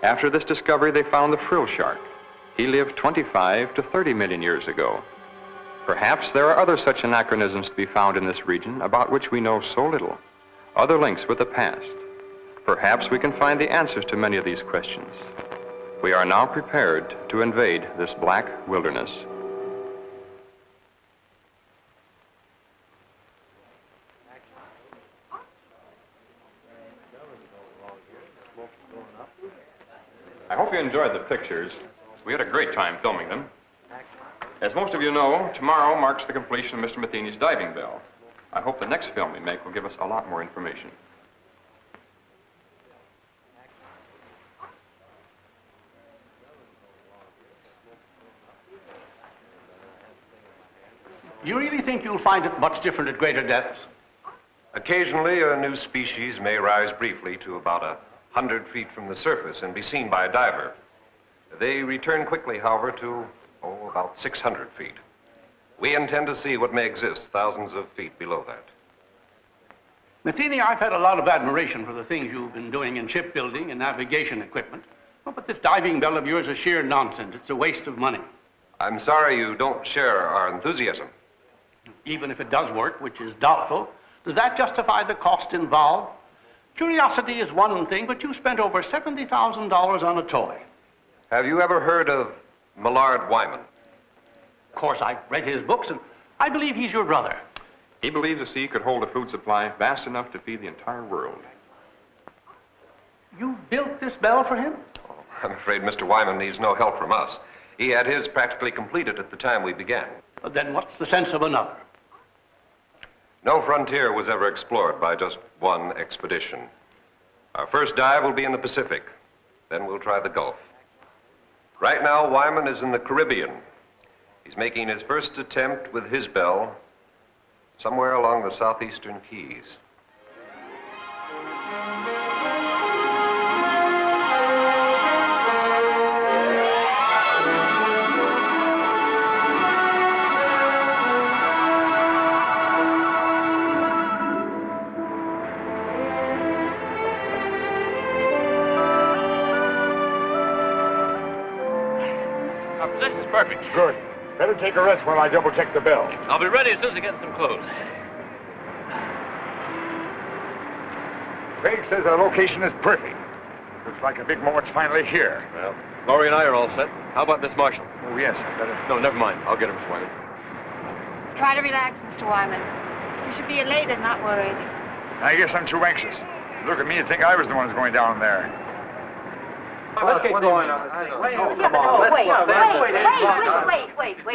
After this discovery, they found the frill shark. He lived 25 to 30 million years ago. Perhaps there are other such anachronisms to be found in this region about which we know so little, other links with the past. Perhaps we can find the answers to many of these questions. We are now prepared to invade this black wilderness. I hope you enjoyed the pictures. We had a great time filming them. As most of you know, tomorrow marks the completion of Mr. Matheny's diving bell. I hope the next film we make will give us a lot more information. You really think you'll find it much different at greater depths? Occasionally, a new species may rise briefly to about 100 feet from the surface and be seen by a diver. They return quickly, however, to, about 600 feet. We intend to see what may exist thousands of feet below that. Matheny, I've had a lot of admiration for the things you've been doing in shipbuilding and navigation equipment. Oh, but this diving bell of yours is sheer nonsense. It's a waste of money. I'm sorry you don't share our enthusiasm. Even if it does work, which is doubtful, does that justify the cost involved? Curiosity is one thing, but you spent over $70,000 on a toy. Have you ever heard of Millard Wyman? Of course, I've read his books, and I believe he's your brother. He believes the sea could hold a food supply vast enough to feed the entire world. You built this bell for him? I'm afraid Mr. Wyman needs no help from us. He had his practically completed at the time we began. Then what's the sense of another? No frontier was ever explored by just one expedition. Our first dive will be in the Pacific. Then we'll try the Gulf. Right now, Wyman is in the Caribbean. He's making his first attempt with his bell somewhere along the southeastern Keys. Our position's perfect. Good. Better take a rest while I double-check the bell. I'll be ready as soon as I get in some clothes. Craig says the location is perfect. Looks like a big moment's finally here. Well, Laurie and I are all set. How about Miss Marshall? Oh, yes, I better... No, never mind. I'll get her, Miss Wyman. Try to relax, Mr. Wyman. You should be elated, not worried. I guess I'm too anxious. To look at me and think I was the one who's going down there. Let's get going on. Wait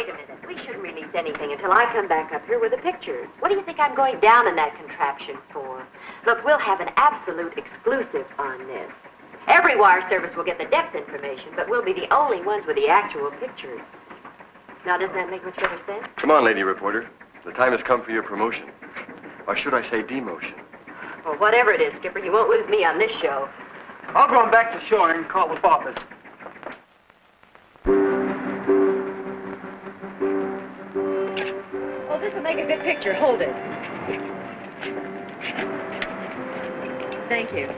a minute. We shouldn't release anything until I come back up here with the pictures. What do you think I'm going down in that contraption for? Look, we'll have an absolute exclusive on this. Every wire service will get the depth information, but we'll be the only ones with the actual pictures. Now, doesn't that make much better sense? Come on, lady reporter. The time has come for your promotion. Or should I say demotion? Well, whatever it is, Skipper, you won't lose me on this show. I'll go on back to shore and call the office. Oh, this will make a good picture. Hold it. Thank you.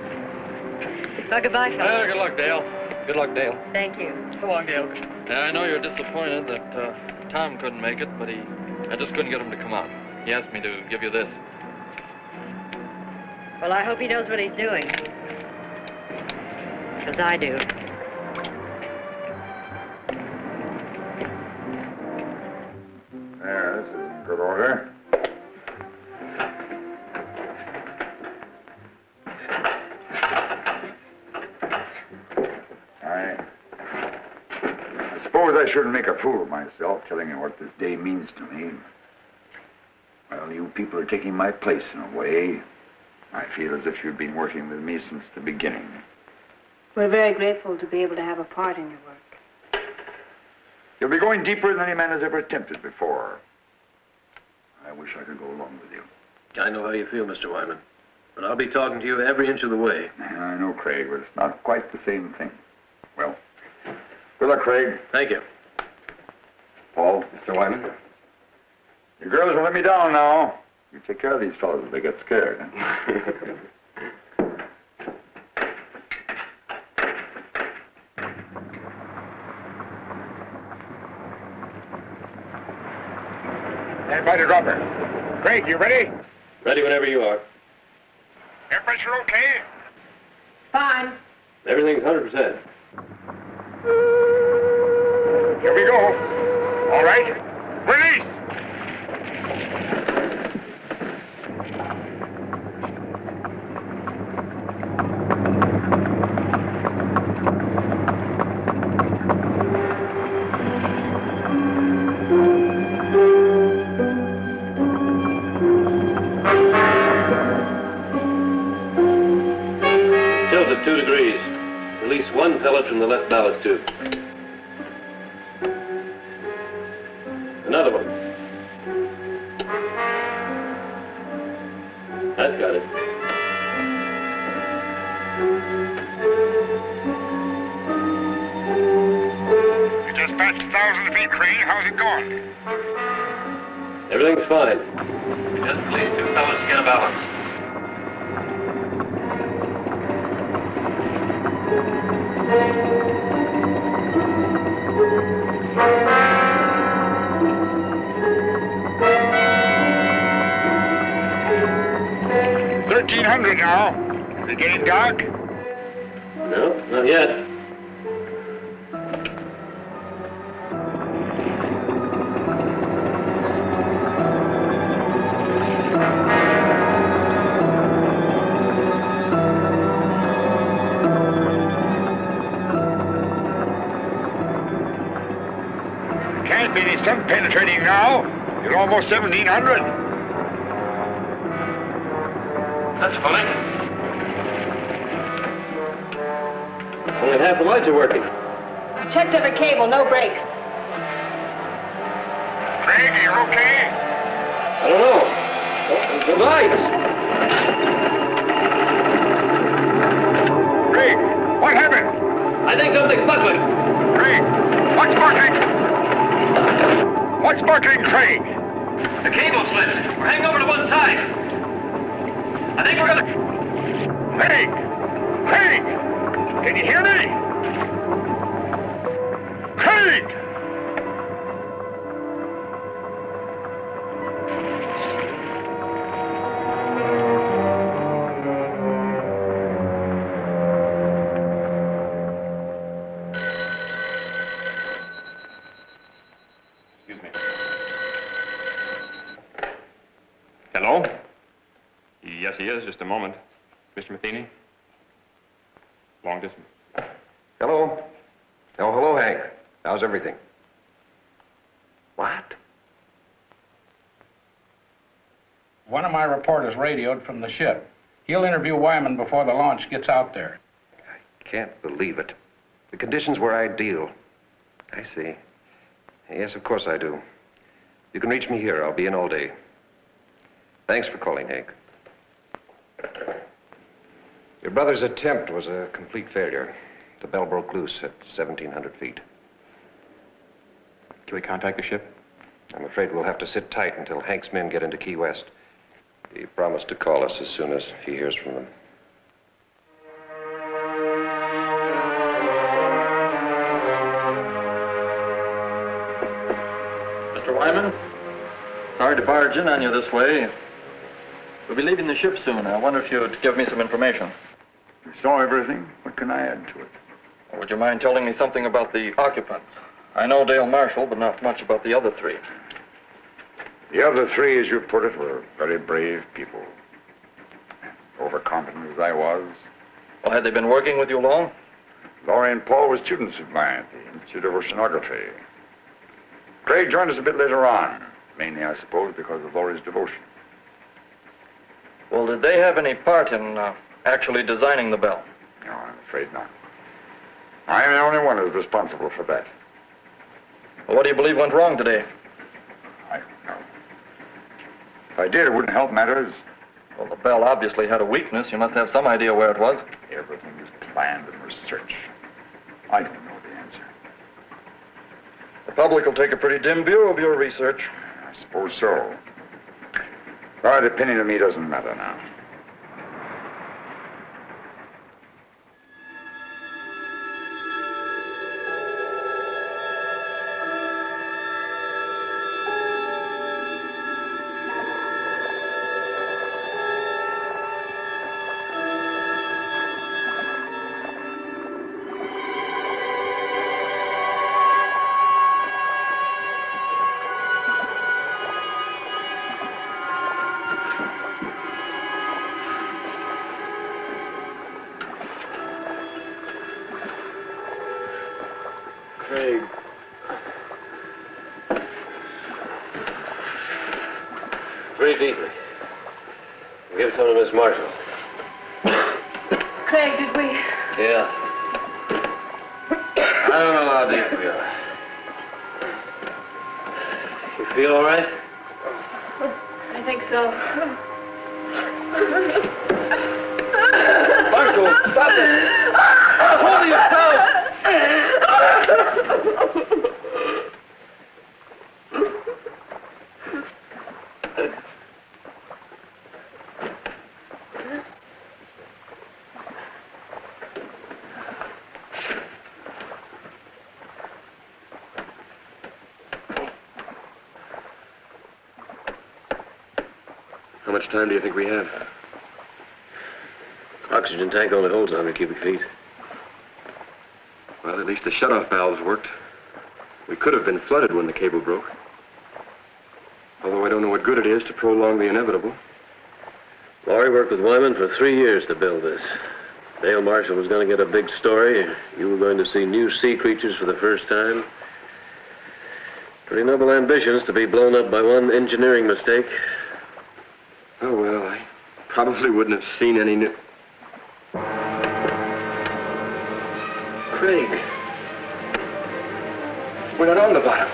Well, goodbye, fellas. Good luck, Dale. Good luck, Dale. Thank you. So long, Dale. Yeah, I know you're disappointed that Tom couldn't make it, but I just couldn't get him to come out. He asked me to give you this. Well, I hope he knows what he's doing. Because I do. There, this is in good order. I suppose I shouldn't make a fool of myself telling you what this day means to me. Well, you people are taking my place in a way. I feel as if you've been working with me since the beginning. We're very grateful to be able to have a part in your work. You'll be going deeper than any man has ever attempted before. I wish I could go along with you. I know how you feel, Mr. Wyman. But I'll be talking to you every inch of the way. I know, Craig, but it's not quite the same thing. Well, good luck, Craig. Thank you. Paul. Mr. Wyman. You girls will let me down now. You take care of these fellows if they get scared. Everybody drop her. Craig, you ready? Ready whenever you are. Air pressure okay? Fine. Everything's 100%. Here we go. All right. Release! Tilt at 2 degrees. Release 1 pellet from the left ballast tube. Another one. That's got it. You just passed 1,000 feet, Craig. How's it going? Everything's fine. Just release 2 pellets to get a balance. $1,300 now. Is it getting dark? No, not yet. Can't be any sun penetrating now. You're almost 1700. That's funny. Only half the lights are working. Checked every cable, no breaks. Craig, are you okay? I don't know. Oh, the lights. Craig, what happened? I think something's buckling. Craig, what's sparkling? What's sparkling, Craig? The cable slipped. We're hanging over to one side. I think we're gonna... Craig! Craig! Can you hear me? Craig! Excuse me. Hello? Yes, he is. Just a moment. Mr. Matheny? Long distance. Hello. Oh, hello, Hank. How's everything? What? One of my reporters radioed from the ship. He'll interview Wyman before the launch gets out there. Can't believe it. The conditions were ideal. I see. Yes, of course I do. You can reach me here. I'll be in all day. Thanks for calling, Hank. Your brother's attempt was a complete failure. The bell broke loose at 1,700 feet. Can we contact the ship? I'm afraid we'll have to sit tight until Hank's men get into Key West. He promised to call us as soon as he hears from them. Mr. Wyman, sorry to barge in on you this way. We'll be leaving the ship soon. I wonder if you'd give me some information. You saw everything. What can I add to it? Would you mind telling me something about the occupants? I know Dale Marshall, but not much about the other three. The other three, as you put it, were very brave people. Overconfident as I was. Well, had they been working with you long? Laurie and Paul were students of mine at the Institute of Oceanography. Craig joined us a bit later on, mainly, I suppose, because of Laurie's devotion. Well, did they have any part in actually designing the bell? No, I'm afraid not. I am the only one who's responsible for that. Well, what do you believe went wrong today? I don't know. If I did, it wouldn't help matters. Well, the bell obviously had a weakness. You must have some idea where it was. Everything was planned and researched. I don't know the answer. The public will take a pretty dim view of your research. I suppose so. But opinion to me doesn't matter now. Craig. Breathe deeply. Give some to Miss Marshall. Craig, did we? Yes. I don't know how deep we are. You feel all right? I think so. Marshall, stop it! Hold yourself! How much time do you think we have? About oxygen tank only holds 100 cubic feet. Well, at least the shutoff valves worked. We could have been flooded when the cable broke. Although I don't know what good it is to prolong the inevitable. Laurie worked with Wyman for 3 years to build this. Dale Marshall was going to get a big story. You were going to see new sea creatures for the first time. Pretty noble ambitions to be blown up by one engineering mistake. Oh, well, I probably wouldn't have seen any new... Craig. We're not on the bottom.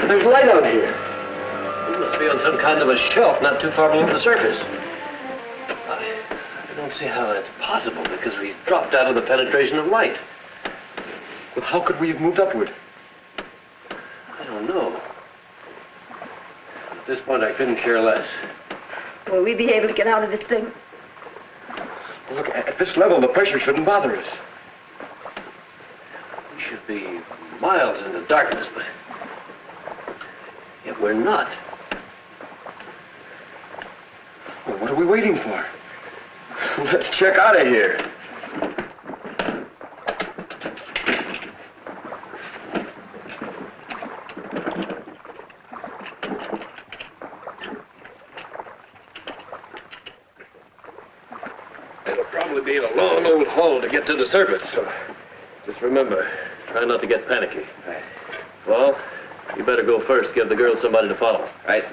There's light out here. We must be on some kind of a shelf not too far below the surface. I don't see how that's possible because we've dropped out of the penetration of light. Well, how could we have moved upward? I don't know. At this point, I couldn't care less. Will we be able to get out of this thing? Look, at this level, the pressure shouldn't bother us. We should be miles into darkness, but yet we're not. Well, what are we waiting for? Let's check out of here. It'll probably be a long old haul to get to the surface, so just remember, try not to get panicky. Right. Well, you better go first. Give the girls somebody to follow. Right.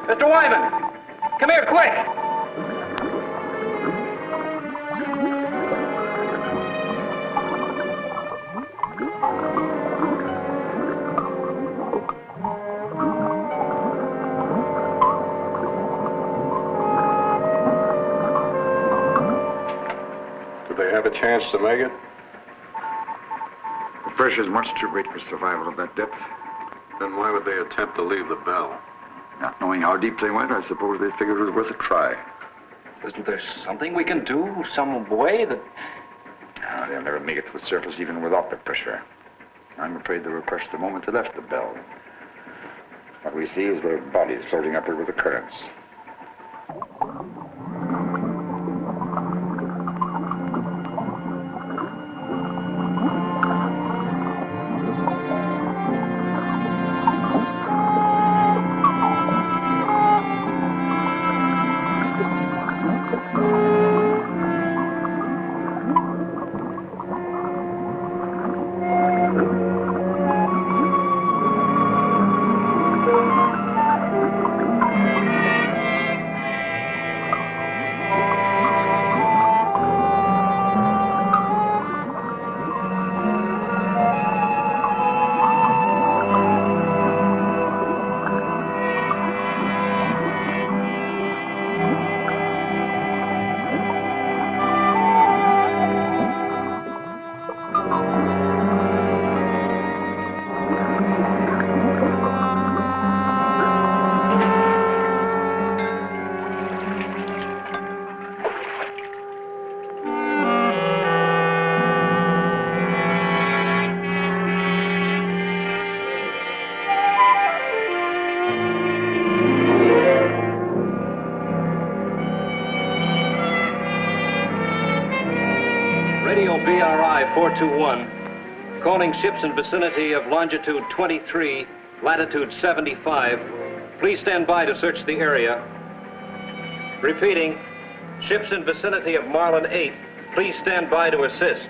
Mr. Wyman! Come here, quick! Do they have a chance to make it? The pressure's much too great for survival at that depth. Then why would they attempt to leave the bell? Not knowing how deep they went, I suppose they figured it was worth a try. Isn't there something we can do? Some way that... No, they'll never make it to the surface even without the pressure. I'm afraid they were crushed the moment they left the bell. What we see is their bodies floating upward with the currents. Radio BRI 421, calling ships in vicinity of longitude 23, latitude 75. Please stand by to search the area. Repeating, ships in vicinity of Marlin 8, please stand by to assist.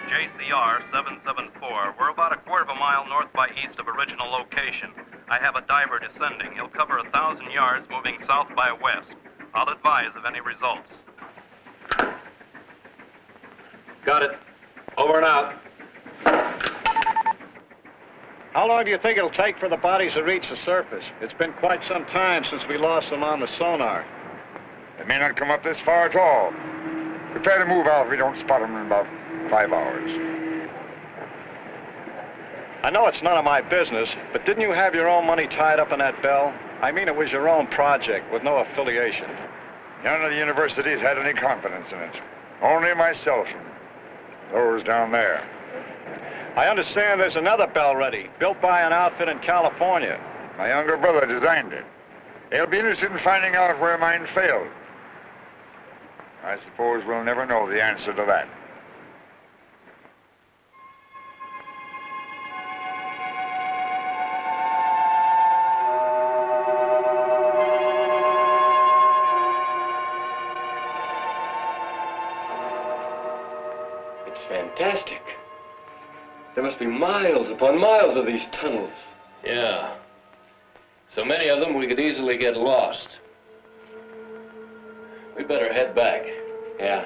JCR 774. We're about a quarter of a mile north by east of original location. I have a diver descending. He'll cover 1,000 yards moving south by west. I'll advise of any results. Got it. Over and out. How long do you think it'll take for the bodies to reach the surface? It's been quite some time since we lost them on the sonar. They may not come up this far at all. Prepare to move out if we don't spot them in about 5 hours. I know it's none of my business, but didn't you have your own money tied up in that bell? I mean, it was your own project with no affiliation. None of the universities had any confidence in it. Only myself and those down there. I understand there's another bell ready, built by an outfit in California. My younger brother designed it. He'll be interested in finding out where mine failed. I suppose we'll never know the answer to that. It's fantastic. There must be miles upon miles of these tunnels. Yeah. So many of them we could easily get lost. We better head back. Yeah.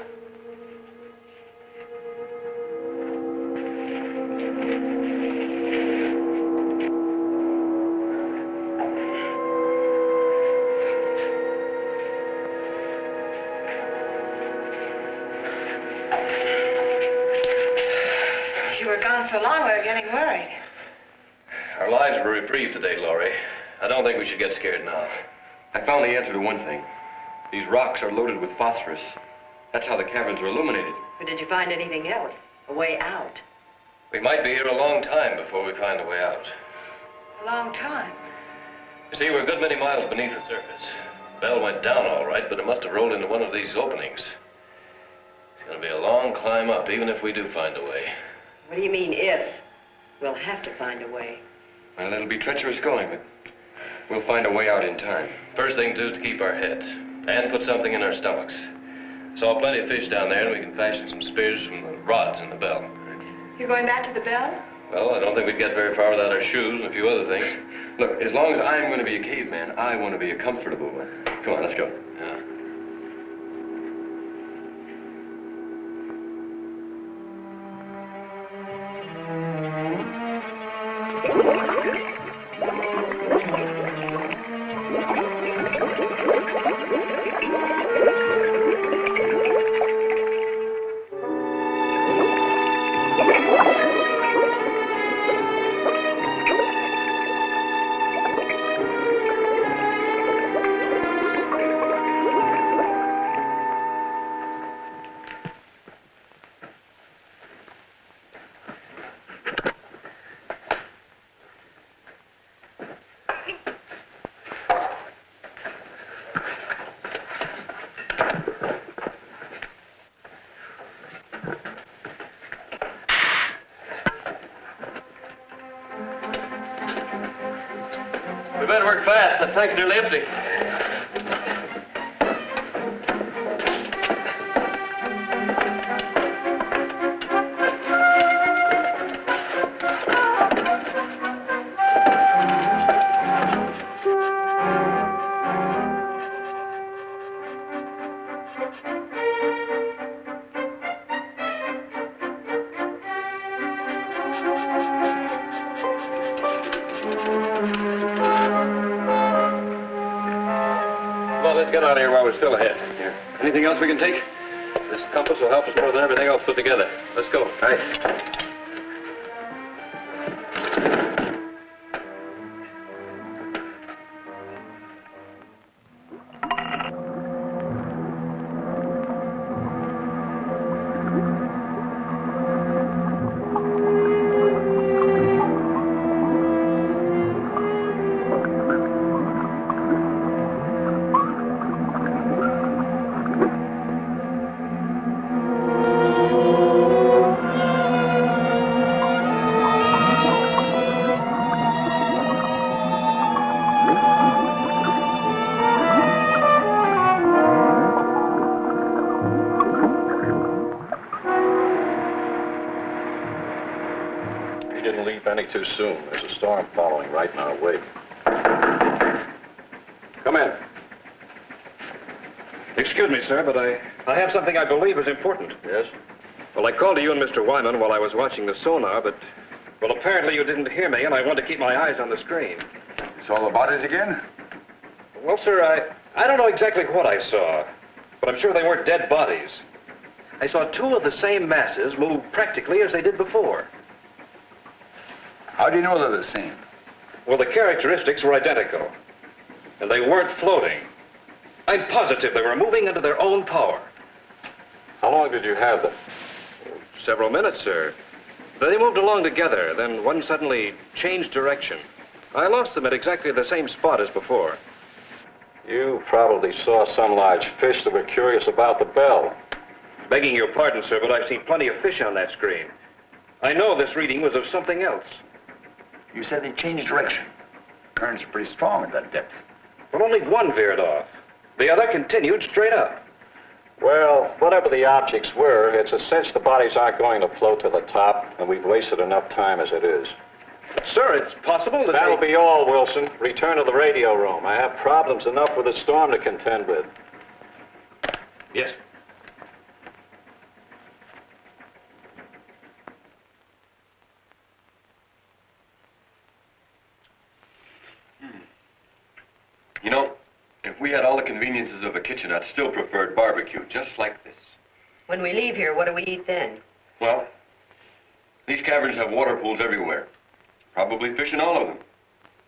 You were gone so long, we were getting worried. Our lives were reprieved today, Laurie. I don't think we should get scared now. I found the answer to one thing. These rocks are loaded with phosphorus. That's how the caverns are illuminated. Or did you find anything else? A way out? We might be here a long time before we find a way out. A long time. You see, we're a good many miles beneath the surface. The bell went down all right, but it must have rolled into one of these openings. It's going to be a long climb up, even if we do find a way. What do you mean, if? We'll have to find a way. Well, it'll be treacherous going, but we'll find a way out in time. First thing to do is to keep our heads and put something in our stomachs. Saw plenty of fish down there, and we can fashion some spears from the rods in the bell. You're going back to the bell? Well, I don't think we'd get very far without our shoes and a few other things. Look, as long as I'm going to be a caveman, I want to be a comfortable one. Come on, let's go. Yeah. We better work fast. That tank's nearly empty. Well, let's get out of here while we're still ahead. Here. Anything else we can take? This compass will help us more than everything else put together. Let's go. All right. we didn't leave any too soon. There's a storm following right in our wake. Come in. Excuse me, sir, but I have something I believe is important. Yes? Well, I called to you and Mr. Wyman while I was watching the sonar, but, well, apparently you didn't hear me, and I wanted to keep my eyes on the screen. You saw the bodies again? Well, sir, I don't know exactly what I saw, but I'm sure they weren't dead bodies. I saw two of the same masses move practically as they did before. How do you know they're the same? Well, the characteristics were identical, and they weren't floating. I'm positive they were moving under their own power. How long did you have them? Several minutes, sir. They moved along together, then one suddenly changed direction. I lost them at exactly the same spot as before. You probably saw some large fish that were curious about the bell. Begging your pardon, sir, but I've seen plenty of fish on that screen. I know this reading was of something else. You said they changed direction. Currents are pretty strong at that depth. Well, only one veered off. The other continued straight up. Well, whatever the objects were, it's a cinch the bodies aren't going to float to the top, and we've wasted enough time as it is. Sir, it's possible that That'll be all, Wilson. Return to the radio room. I have problems enough with the storm to contend with. Yes. You know, if we had all the conveniences of a kitchen, I'd still prefer barbecue, just like this. When we leave here, what do we eat then? Well, these caverns have water pools everywhere. Probably fish in all of them.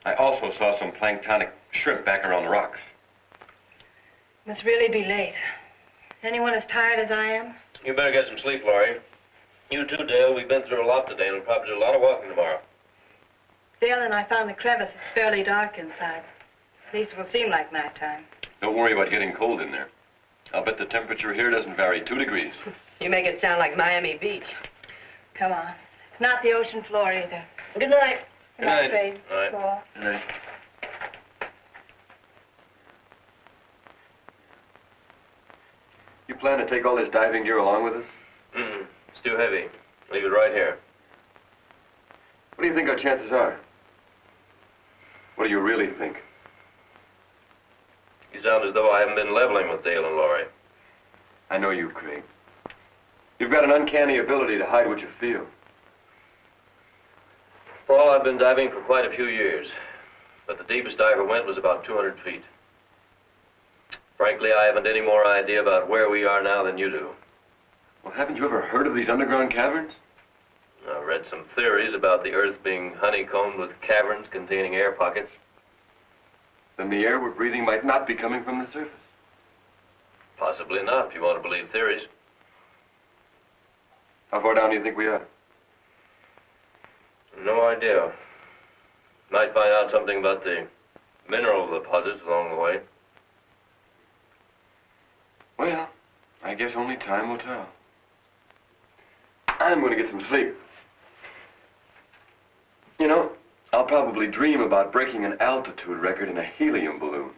I also saw some planktonic shrimp back around the rocks. Must really be late. Anyone as tired as I am? You better get some sleep, Laurie. You too, Dale. We've been through a lot today, and we'll probably do a lot of walking tomorrow. Dale and I found the crevice. It's fairly dark inside. At least it will seem like nighttime. Don't worry about getting cold in there. I'll bet the temperature here doesn't vary 2 degrees. You make it sound like Miami Beach. Come on. It's not the ocean floor either. Good night. Good night, Trade. All right. Paul. Good night. You plan to take all this diving gear along with us? It's too heavy. Leave it right here. What do you think our chances are? What do you really think? You sound as though I haven't been leveling with Dale and Laurie. I know you, Craig. You've got an uncanny ability to hide what you feel. Paul, I've been diving for quite a few years, but the deepest I ever went was about 200 feet. Frankly, I haven't any more idea about where we are now than you do. Well, haven't you ever heard of these underground caverns? I've read some theories about the Earth being honeycombed with caverns containing air pockets. Then the air we're breathing might not be coming from the surface. Possibly not, if you want to believe theories. How far down do you think we are? No idea. Might find out something about the mineral deposits along the way. Well, I guess only time will tell. I'm going to get some sleep. You know, I'll probably dream about breaking an altitude record in a helium balloon.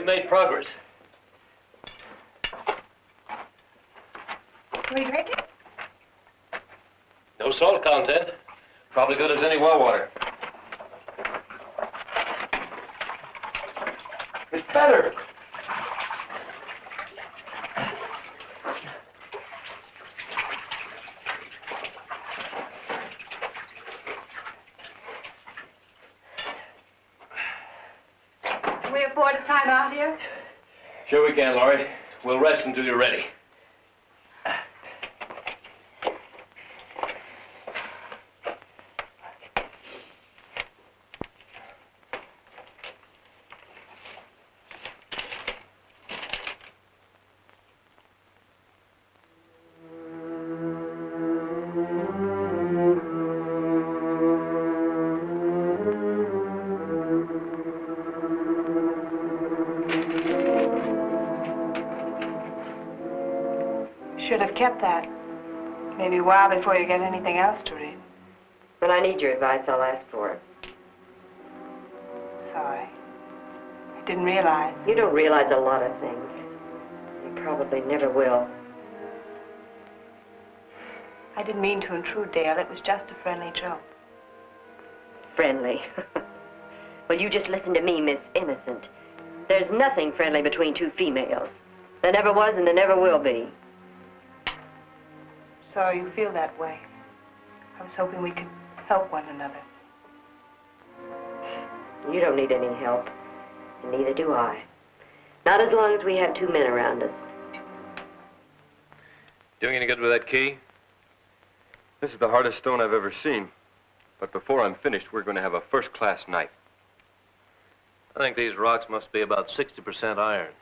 we've made progress. Can we drink it? No salt content. Probably good as any well water. It's better. Can we afford a time out here? Sure we can, Laurie. We'll rest until you're ready. Should have kept that. Maybe a while before you get anything else to read. When I need your advice, I'll ask for it. Sorry. I didn't realize. You don't realize a lot of things. You probably never will. I didn't mean to intrude, Dale. It was just a friendly joke. Friendly? Well, you just listen to me, Miss Innocent. There's nothing friendly between two females. There never was and there never will be. Sorry you feel that way. I was hoping we could help one another. You don't need any help, and neither do I. Not as long as we have two men around us. Doing any good with that key? This is the hardest stone I've ever seen. But before I'm finished, we're going to have a first-class night. I think these rocks must be about 60% iron.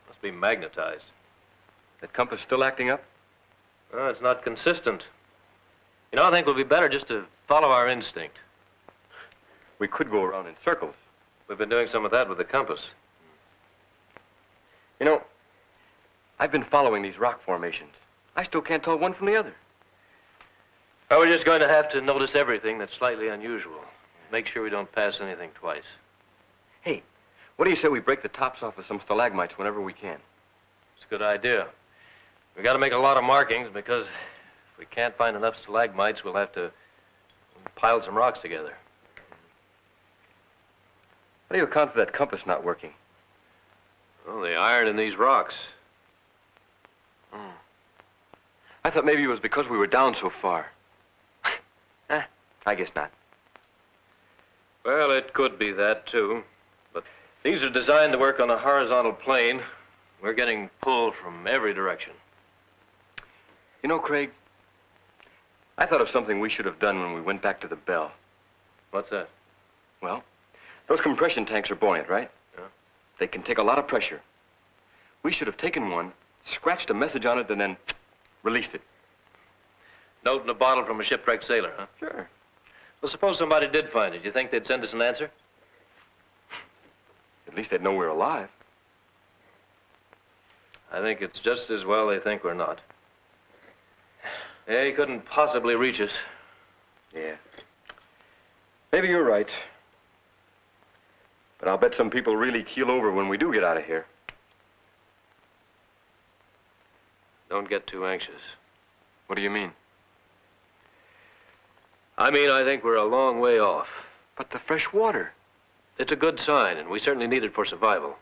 Must be magnetized. That compass still acting up? No, it's not consistent. You know, I think it would be better just to follow our instinct. We could go around in circles. We've been doing some of that with the compass. You know, I've been following these rock formations. I still can't tell one from the other. Well, we're just going to have to notice everything that's slightly unusual. Make sure we don't pass anything twice. Hey, what do you say we break the tops off of some stalagmites whenever we can? It's a good idea. We've got to make a lot of markings because if we can't find enough stalagmites, we'll have to pile some rocks together. How do you account for that compass not working? Well, the iron in these rocks. I thought maybe it was because we were down so far. I guess not. Well, it could be that, too. But these are designed to work on a horizontal plane. We're getting pulled from every direction. You know, Craig, I thought of something we should have done when we went back to the Bell. What's that? Well, those compression tanks are buoyant, right? Yeah. They can take a lot of pressure. We should have taken one, scratched a message on it, and then released it. Note in a bottle from a shipwrecked sailor, huh? Sure. Well, suppose somebody did find it. You think they'd send us an answer? At least they'd know we're alive. I think it's just as well they think we're not. They couldn't possibly reach us. Yeah. Maybe you're right. But I'll bet some people really keel over when we do get out of here. Don't get too anxious. What do you mean? I mean, I think we're a long way off. But the fresh water. It's a good sign, and we certainly need it for survival.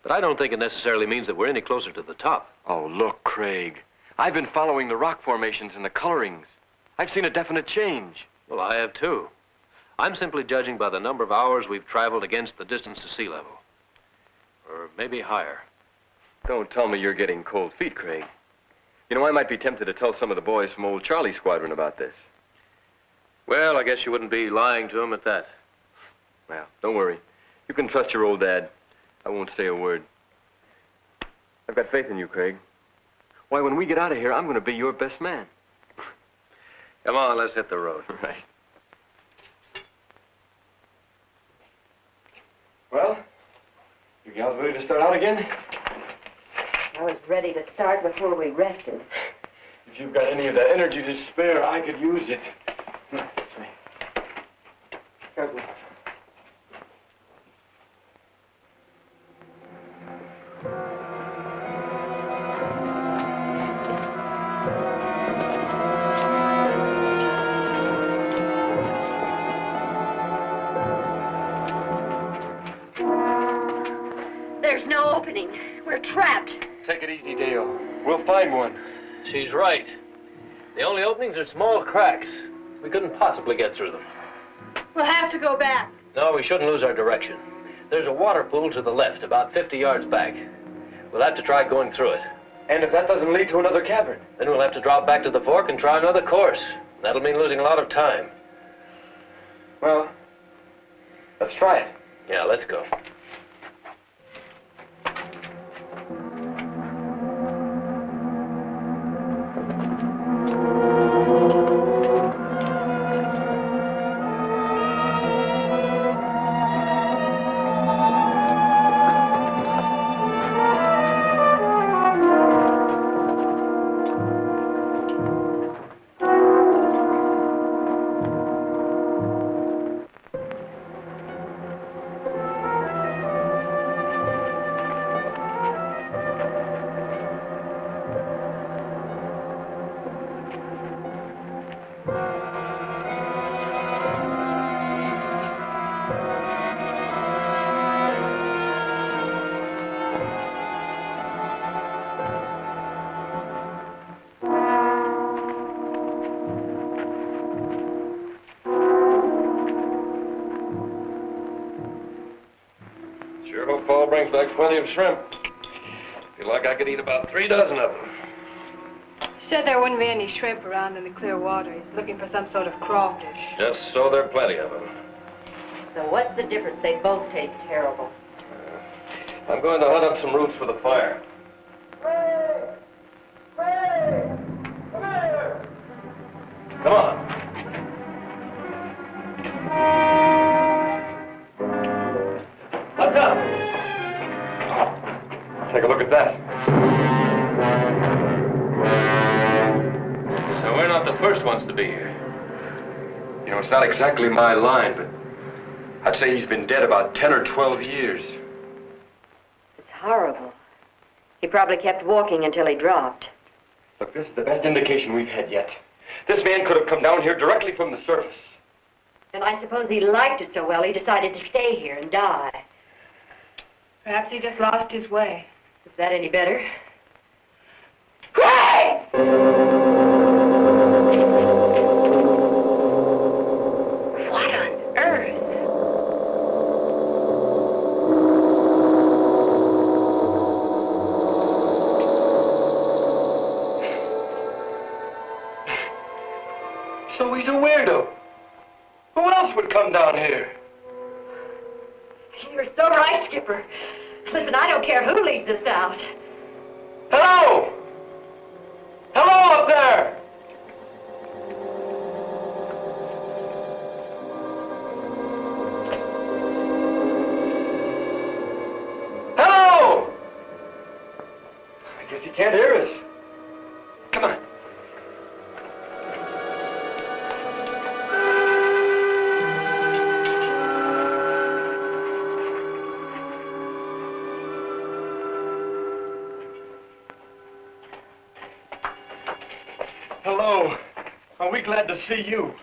But I don't think it necessarily means that we're any closer to the top. Oh, look, Craig. I've been following the rock formations and the colorings. I've seen a definite change. Well, I have too. I'm simply judging by the number of hours we've traveled against the distance to sea level. Or maybe higher. Don't tell me you're getting cold feet, Craig. You know, I might be tempted to tell some of the boys from old Charlie's squadron about this. Well, I guess you wouldn't be lying to them at that. Well, don't worry. You can trust your old dad. I won't say a word. I've got faith in you, Craig. Why, when we get out of here, I'm going to be your best man. Come on, let's hit the road. Right. Well, you gals ready to start out again? I was ready to start before we rested. If you've got any of that energy to spare, I could use it. happening? We're trapped. Take it easy, Dale. We'll find one. She's right. The only openings are small cracks. We couldn't possibly get through them. We'll have to go back. No, we shouldn't lose our direction. There's a water pool to the left, about 50 yards back. We'll have to try going through it. And if that doesn't lead to another cavern? Then we'll have to drop back to the fork and try another course. That'll mean losing a lot of time. Well, let's try it. Yeah, let's go. Sure hope Paul brings back plenty of shrimp. Feel like I could eat about 3 dozen of them. He said there wouldn't be any shrimp around in the clear water. He's looking for some sort of crawfish. Just so there are plenty of them. So what's the difference? They both taste terrible. I'm going to hunt up some roots for the fire. Come on. What's up? Take a look at that. So we're not the first ones to be here. You know, it's not exactly my line, but I'd say he's been dead about 10 or 12 years. It's horrible. He probably kept walking until he dropped. Look, this is the best indication we've had yet. This man could have come down here directly from the surface. And I suppose he liked it so well he decided to stay here and die. Perhaps he just lost his way. Is that any better? Craig! What on earth? So he's a weirdo. Who else would come down here? You're so right, Skipper. Listen, I don't care who leads us out. Hello! Hello up there! Hello! I guess he can't hear us. Come on. Hello. Are we glad to see you?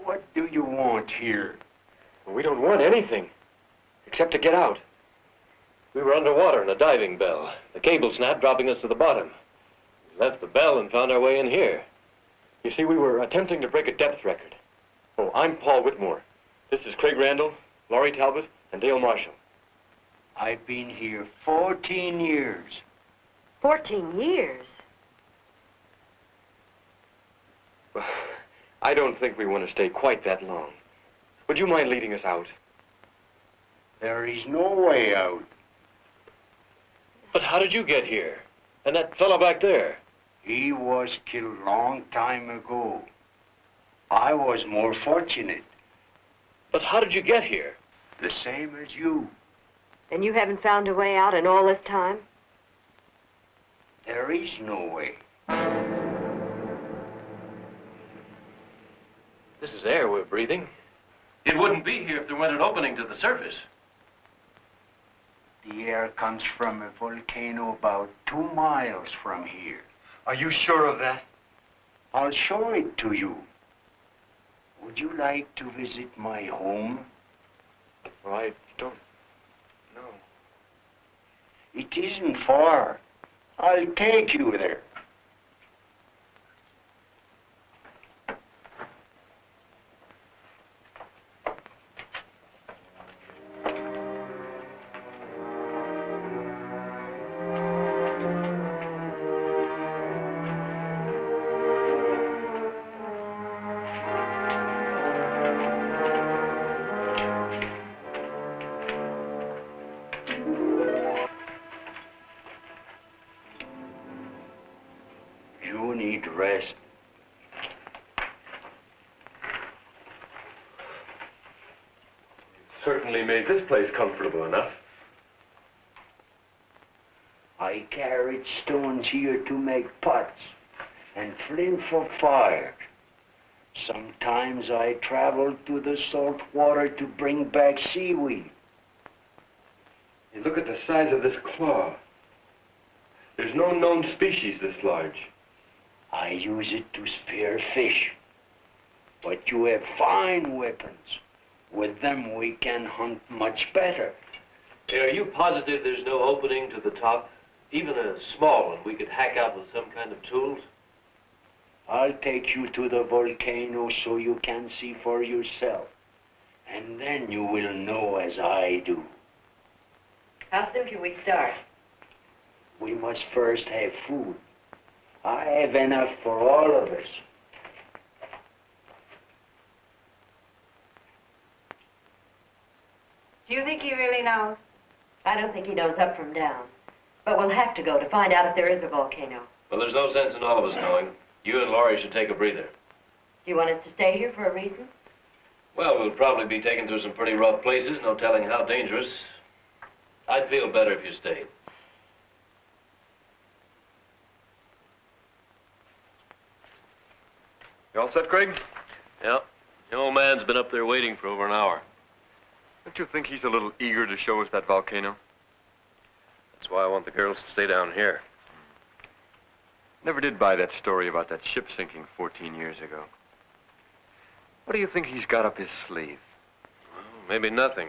What do you want here? Well, we don't want anything, except to get out. We were underwater in a diving bell. The cable snapped, dropping us to the bottom. We left the bell and found our way in here. You see, we were attempting to break a depth record. Oh, I'm Paul Whitmore. This is Craig Randall, Laurie Talbot, and Dale Marshall. I've been here 14 years. 14 years? Well, I don't think we want to stay quite that long. Would you mind leading us out? There is no way out. But how did you get here? And that fellow back there? He was killed long time ago. I was more fortunate. But how did you get here? The same as you. And you haven't found a way out in all this time? There is no way. This is air we're breathing. It wouldn't be here if there weren't an opening to the surface. The air comes from a volcano about 2 miles from here. Are you sure of that? I'll show it to you. Would you like to visit my home? Well, I don't It isn't far. I'll take you there. You need rest. Certainly made this place comfortable enough. I carried stones here to make pots and flint for fire. Sometimes I traveled to the salt water to bring back seaweed. You look at the size of this claw. There's no known species this large. I use it to spear fish. But you have fine weapons. With them we can hunt much better. Hey, are you positive there's no opening to the top? Even a small one we could hack out with some kind of tools? I'll take you to the volcano so you can see for yourself. And then you will know as I do. How soon can we start? We must first have food. I have enough for all of us. Do you think he really knows? I don't think he knows up from down. But we'll have to go to find out if there is a volcano. Well, there's no sense in all of us knowing. You and Laurie should take a breather. Do you want us to stay here for a reason? Well, we'll probably be taken through some pretty rough places, no telling how dangerous. I'd feel better if you stayed. You all set, Craig? Yeah. The old man's been up there waiting for over an hour. Don't you think he's a little eager to show us that volcano? That's why I want the girls to stay down here. Never did buy that story about that ship sinking 14 years ago. What do you think he's got up his sleeve? Well, maybe nothing.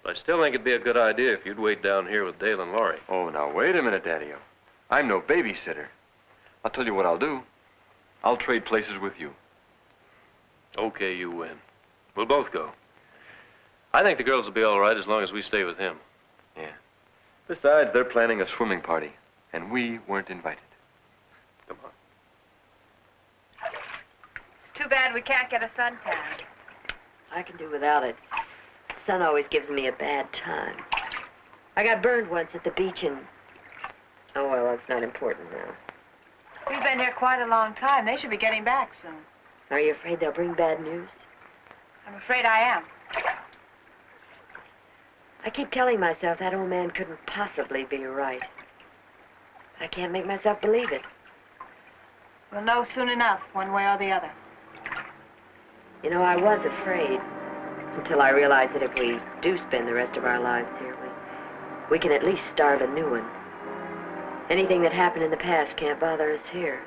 But I still think it'd be a good idea if you'd wait down here with Dale and Laurie. Oh, now, wait a minute, Daddy-o. I'm no babysitter. I'll tell you what I'll do. I'll trade places with you. Okay, you win. We'll both go. I think the girls will be all right as long as we stay with him. Yeah. Besides, they're planning a swimming party, and we weren't invited. Come on. It's too bad we can't get a suntan. I can do without it. The sun always gives me a bad time. I got burned once at the beach and... Oh, well, that's not important now. We've been here quite a long time. They should be getting back soon. Are you afraid they'll bring bad news? I'm afraid I am. I keep telling myself that old man couldn't possibly be right. I can't make myself believe it. We'll know soon enough, one way or the other. You know, I was afraid until I realized that if we do spend the rest of our lives here, we can at least start a new one. Anything that happened in the past can't bother us here.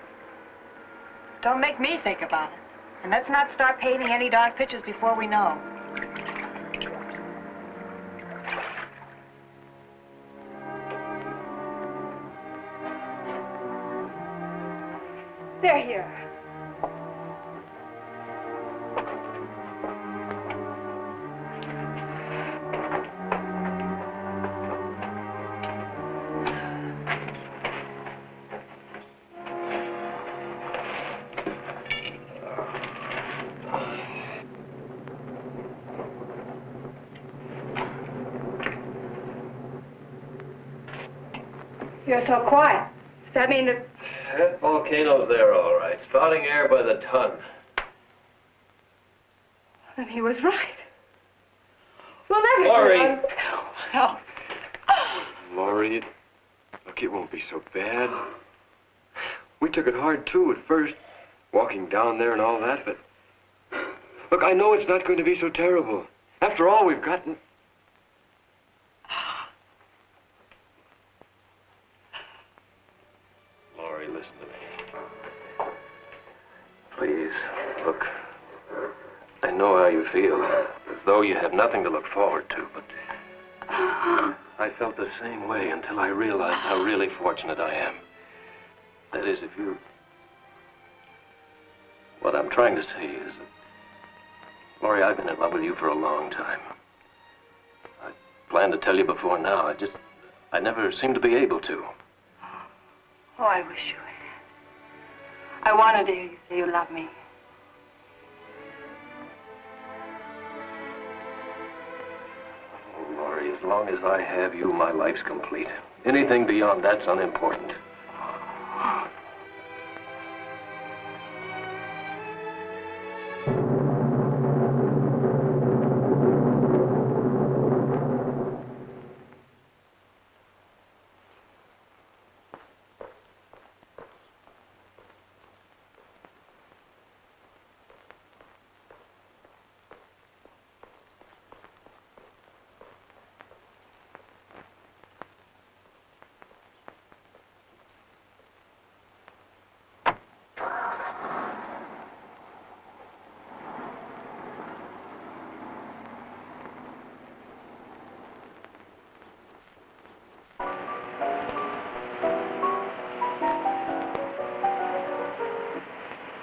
Don't make me think about it. And let's not start painting any dark pictures before we know. They're here. You're so quiet. Does that mean that... That volcano's there, all right. Spouting air by the ton. Then he was right. We'll never... Laurie! Oh. Laurie, look, it won't be so bad. We took it hard, too, at first. Walking down there and all that, but... Look, I know it's not going to be so terrible. After all, we've gotten... Laurie, listen to me. Please, look. I know how you feel. As though you have nothing to look forward to, but... I felt the same way until I realized how really fortunate I am. That is, if you... What I'm trying to say is that, Laurie, I've been in love with you for a long time. I planned to tell you before now. I never seemed to be able to. Oh, I wish you had. I wanted to hear you say you love me. Oh, Laurie, as long as I have you, my life's complete. Anything beyond that's unimportant.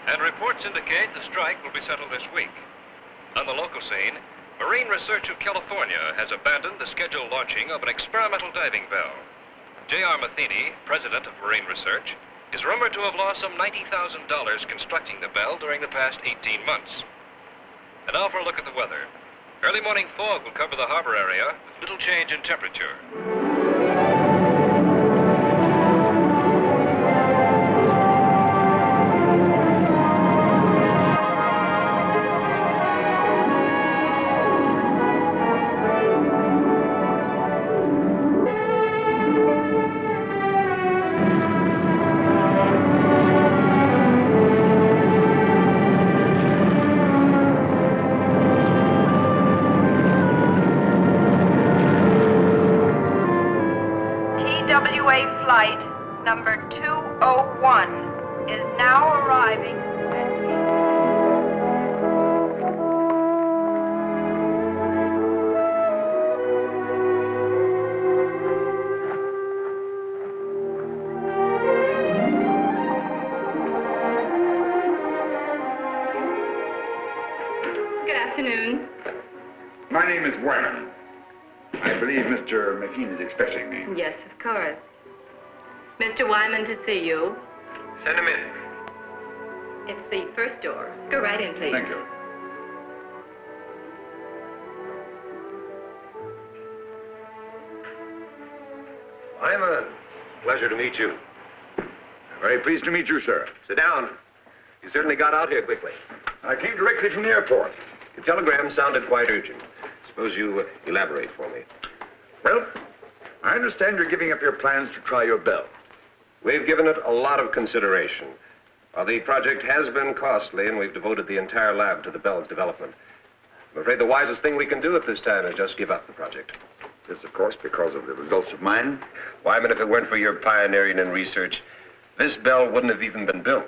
And reports indicate the strike will be settled this week. On the local scene, Marine Research of California has abandoned the scheduled launching of an experimental diving bell. J.R. Matheny, president of Marine Research, is rumored to have lost some $90,000 constructing the bell during the past 18 months. And now for a look at the weather. Early morning fog will cover the harbor area with little change in temperature. Flight number 201 is now arriving Good afternoon. My name is Wyman. I believe Mr. McKean is expecting me. Yes, of course. Mr. Wyman to see you. Send him in. It's the first door. Go right in, please. Thank you. Wyman, pleasure to meet you. Very pleased to meet you, sir. Sit down. You certainly got out here quickly. I came directly from the airport. Your telegram sounded quite urgent. Suppose you elaborate for me. Well, I understand you're giving up your plans to try your bell. We've given it a lot of consideration. The project has been costly, and we've devoted the entire lab to the bell's development. I'm afraid the wisest thing we can do at this time is just give up the project. This, of course, because of the results of mine. Wyman, if it weren't for your pioneering in research, this bell wouldn't have even been built.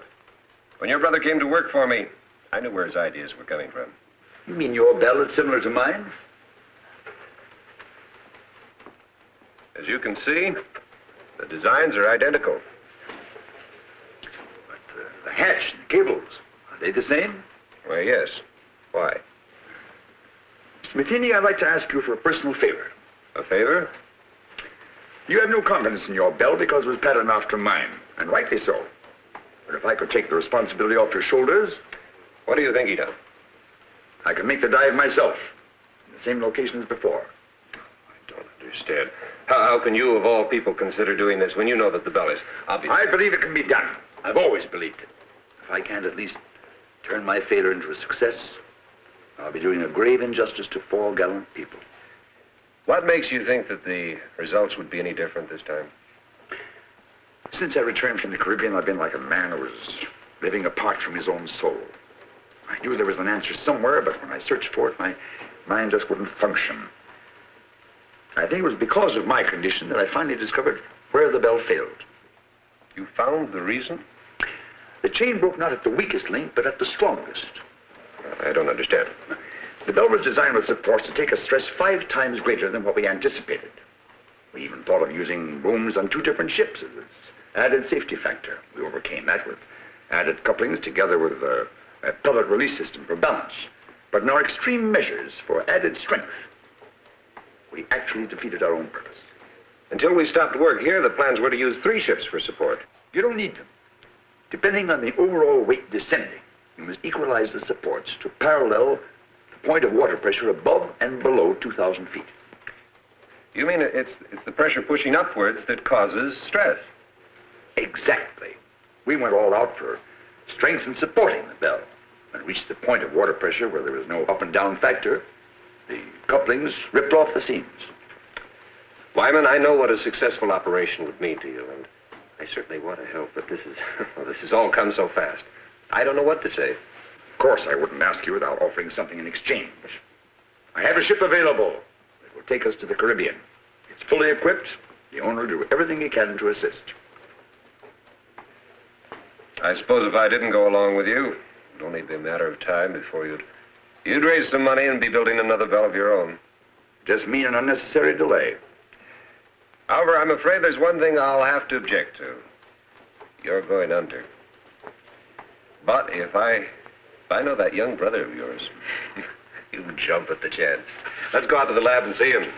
When your brother came to work for me, I knew where his ideas were coming from. You mean your bell is similar to mine? As you can see, the designs are identical. But the hatch and the cables, are they the same? Why, yes. Why? Mr. Matheny, I'd like to ask you for a personal favor. A favor? You have no confidence in your bell because it was patterned after mine, and rightly so. But if I could take the responsibility off your shoulders... What do you think he done? I can make the dive myself, in the same location as before. I don't understand. How can you, of all people, consider doing this when you know that the bell is obvious? I believe it can be done. I've always believed it. If I can't at least turn my failure into a success, I'll be doing a grave injustice to 4 gallant people. What makes you think that the results would be any different this time? Since I returned from the Caribbean, I've been like a man who was living apart from his own soul. I knew there was an answer somewhere, but when I searched for it, my mind just wouldn't function. I think it was because of my condition that I finally discovered where the bell failed. You found the reason? The chain broke not at the weakest link, but at the strongest. I don't understand. The bell was designed with, of course, to take a stress 5 times greater than what we anticipated. We even thought of using booms on 2 different ships as an added safety factor. We overcame that with added couplings together with a pellet release system for balance. But in our extreme measures for added strength, we actually defeated our own purpose. Until we stopped work here, the plans were to use 3 ships for support. You don't need them. Depending on the overall weight descending, you must equalize the supports to parallel the point of water pressure above and below 2,000 feet. You mean it's the pressure pushing upwards that causes stress? Exactly. We went all out for strength and supporting the bell. When it reached the point of water pressure where there was no up and down factor, the couplings ripped off the seams. Wyman, I know what a successful operation would mean to you, and I certainly want to help, but this has all come so fast. I don't know what to say. Of course, I wouldn't ask you without offering something in exchange. I have a ship available that will take us to the Caribbean. It's fully equipped. The owner will do everything he can to assist. I suppose if I didn't go along with you, it'd only be a matter of time before you'd raise some money and be building another bell of your own. Just mean an unnecessary delay. However, I'm afraid there's one thing I'll have to object to. You're going under. But if I know that young brother of yours, you jump at the chance. Let's go out to the lab and see him.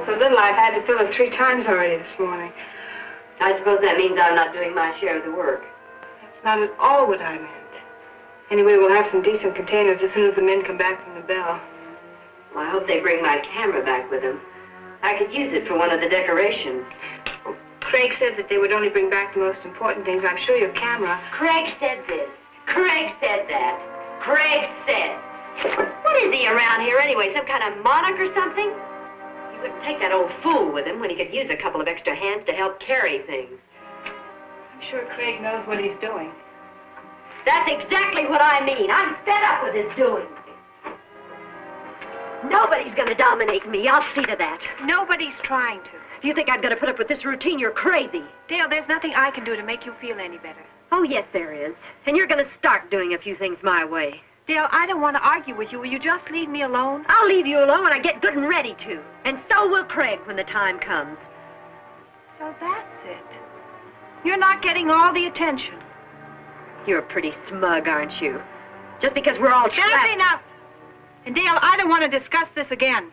So little I've had to fill it 3 times already this morning. I suppose that means I'm not doing my share of the work. That's not at all what I meant. Anyway, we'll have some decent containers as soon as the men come back from the bell. Well, I hope they bring my camera back with them. I could use it for one of the decorations. Well, Craig said that they would only bring back the most important things. I'm sure your camera... Craig said this. Craig said that. Craig said. What is he around here anyway? Some kind of monarch or something? He wouldn't take that old fool with him when he could use a couple of extra hands to help carry things. I'm sure Craig knows what he's doing. That's exactly what I mean. I'm fed up with his doing. Nobody's going to dominate me. I'll see to that. Nobody's trying to. If you think I'm going to put up with this routine, you're crazy. Dale, there's nothing I can do to make you feel any better. Oh, yes, there is. And you're going to start doing a few things my way. Dale, I don't want to argue with you. Will you just leave me alone? I'll leave you alone when I get good and ready to. And so will Craig when the time comes. So that's it. You're not getting all the attention. You're pretty smug, aren't you? Just because we're all trapped... That's enough! And Dale, I don't want to discuss this again.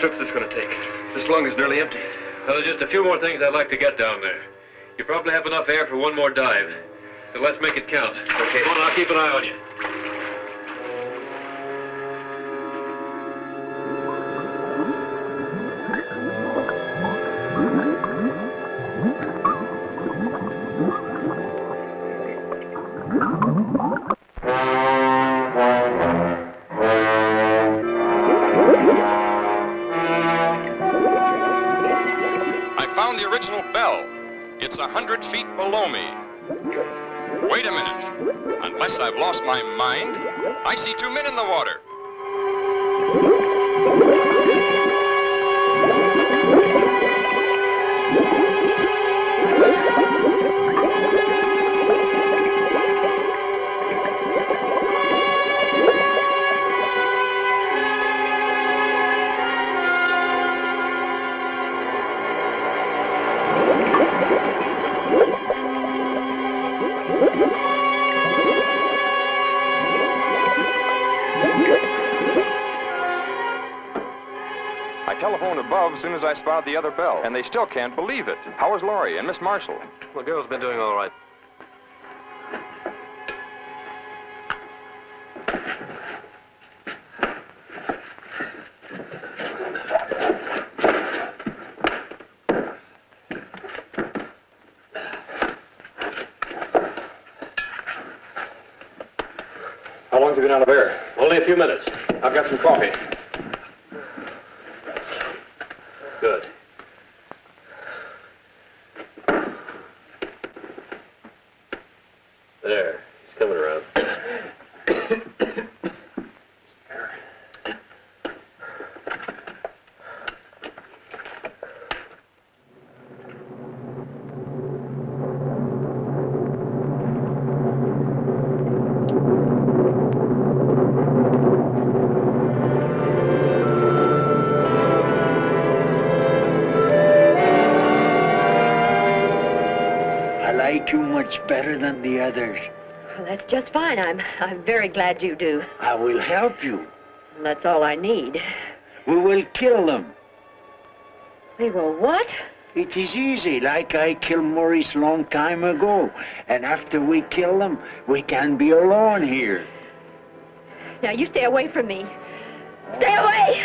trip's this going to take? This lung is nearly empty. Well, there's just a few more things I'd like to get down there. You probably have enough air for one more dive. So let's make it count. Okay. Come on, I'll keep an eye on you. I found the original bell. It's 100 feet below me. Wait a minute. Unless I've lost my mind, I see two men in the water. I telephoned above as soon as I spotted the other bell, and they still can't believe it. How is Laurie and Miss Marshall? The girl's been doing all right. How long's it been out of air? Only a few minutes. I've got some coffee. Good. There. He's coming around. You much better than the others. Well, that's just fine. I'm very glad you do. I will help you. That's all I need. We will kill them. We will what? It is easy, like I killed Maurice long time ago. And after we kill them, we can be alone here. Now, you stay away from me. Stay away!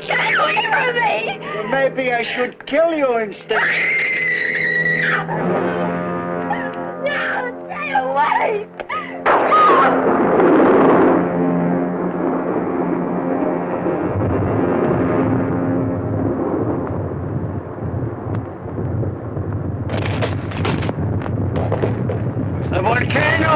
Stay away from me! Well, maybe I should kill you instead. No, stay away! The volcano!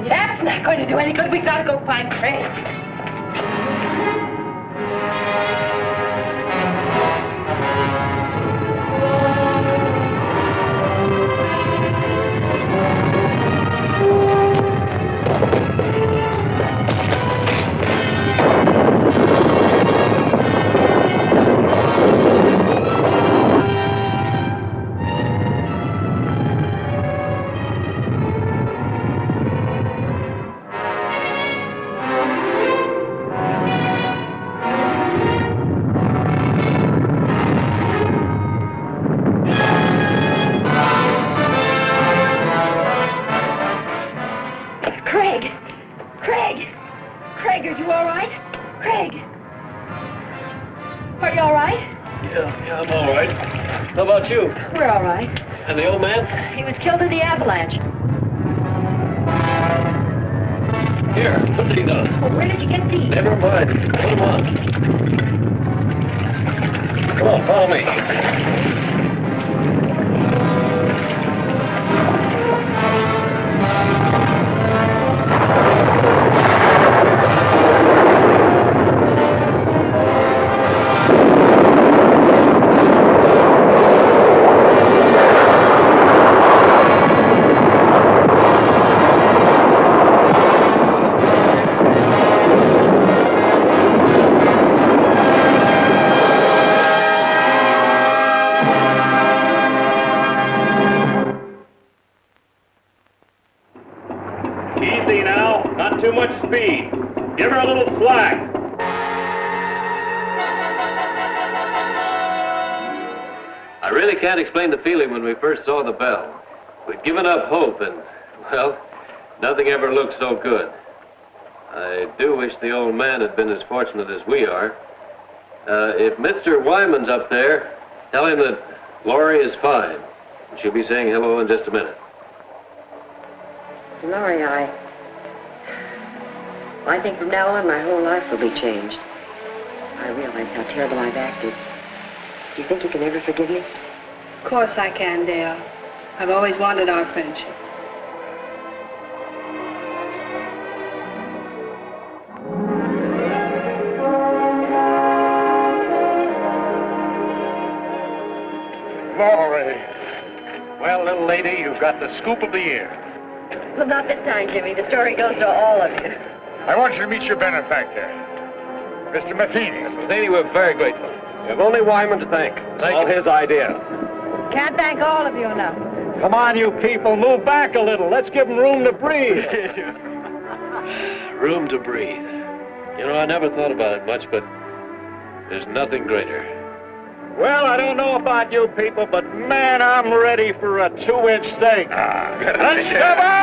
That's not going to do any good. We've got to go find Craig. Are you all right? Yeah, I'm all right. How about you? We're all right. And the old man? He was killed in the avalanche. Here, put these on. Well, where did you get these? Never mind. Put them on. Come on, follow me. Easy now, not too much speed. Give her a little slack. I really can't explain the feeling when we first saw the bell. We'd given up hope and, well, nothing ever looked so good. I do wish the old man had been as fortunate as we are. If Mr. Wyman's up there, tell him that Laurie is fine. She'll be saying hello in just a minute. Laurie, I think from now on my whole life will be changed. I realize how terrible I've acted. Do you think you can ever forgive me? Of course I can, Dale. I've always wanted our friendship. Laurie. Well, little lady, you've got the scoop of the year. Well, not this time, Jimmy. The story goes to all of you. I want you to meet your benefactor, Mr. Matheny. Matheny, we're very grateful. We have only Wyman to thank. It's all his idea. Can't thank all of you enough. Come on, you people, move back a little. Let's give them room to breathe. Room to breathe. You know, I never thought about it much, but there's nothing greater. Well, I don't know about you people, but man, I'm ready for a 2-inch steak. Let's come on!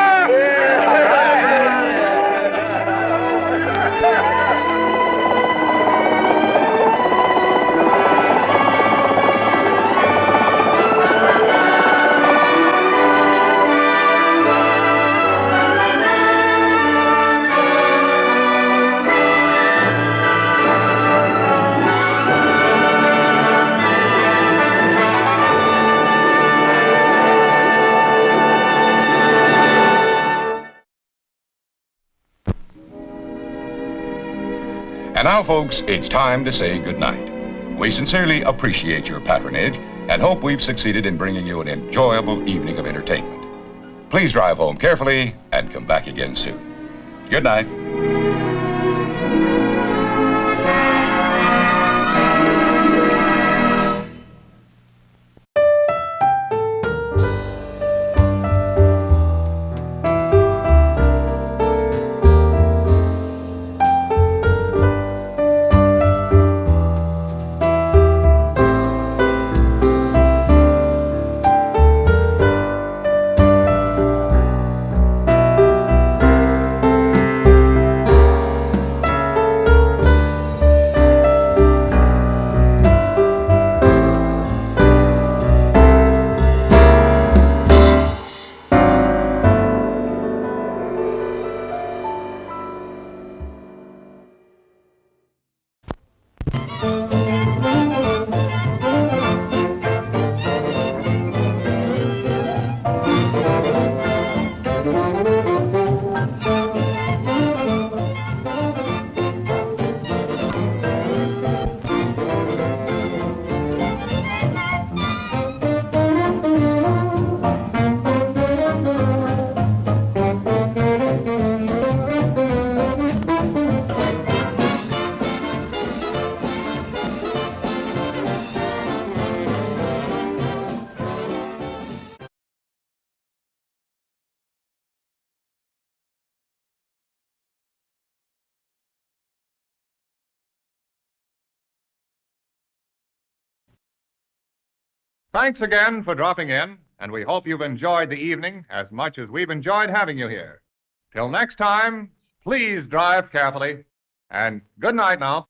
And now, folks, it's time to say goodnight. We sincerely appreciate your patronage and hope we've succeeded in bringing you an enjoyable evening of entertainment. Please drive home carefully and come back again soon. Good night. Thanks again for dropping in, and we hope you've enjoyed the evening as much as we've enjoyed having you here. Till next time, please drive carefully, and good night now.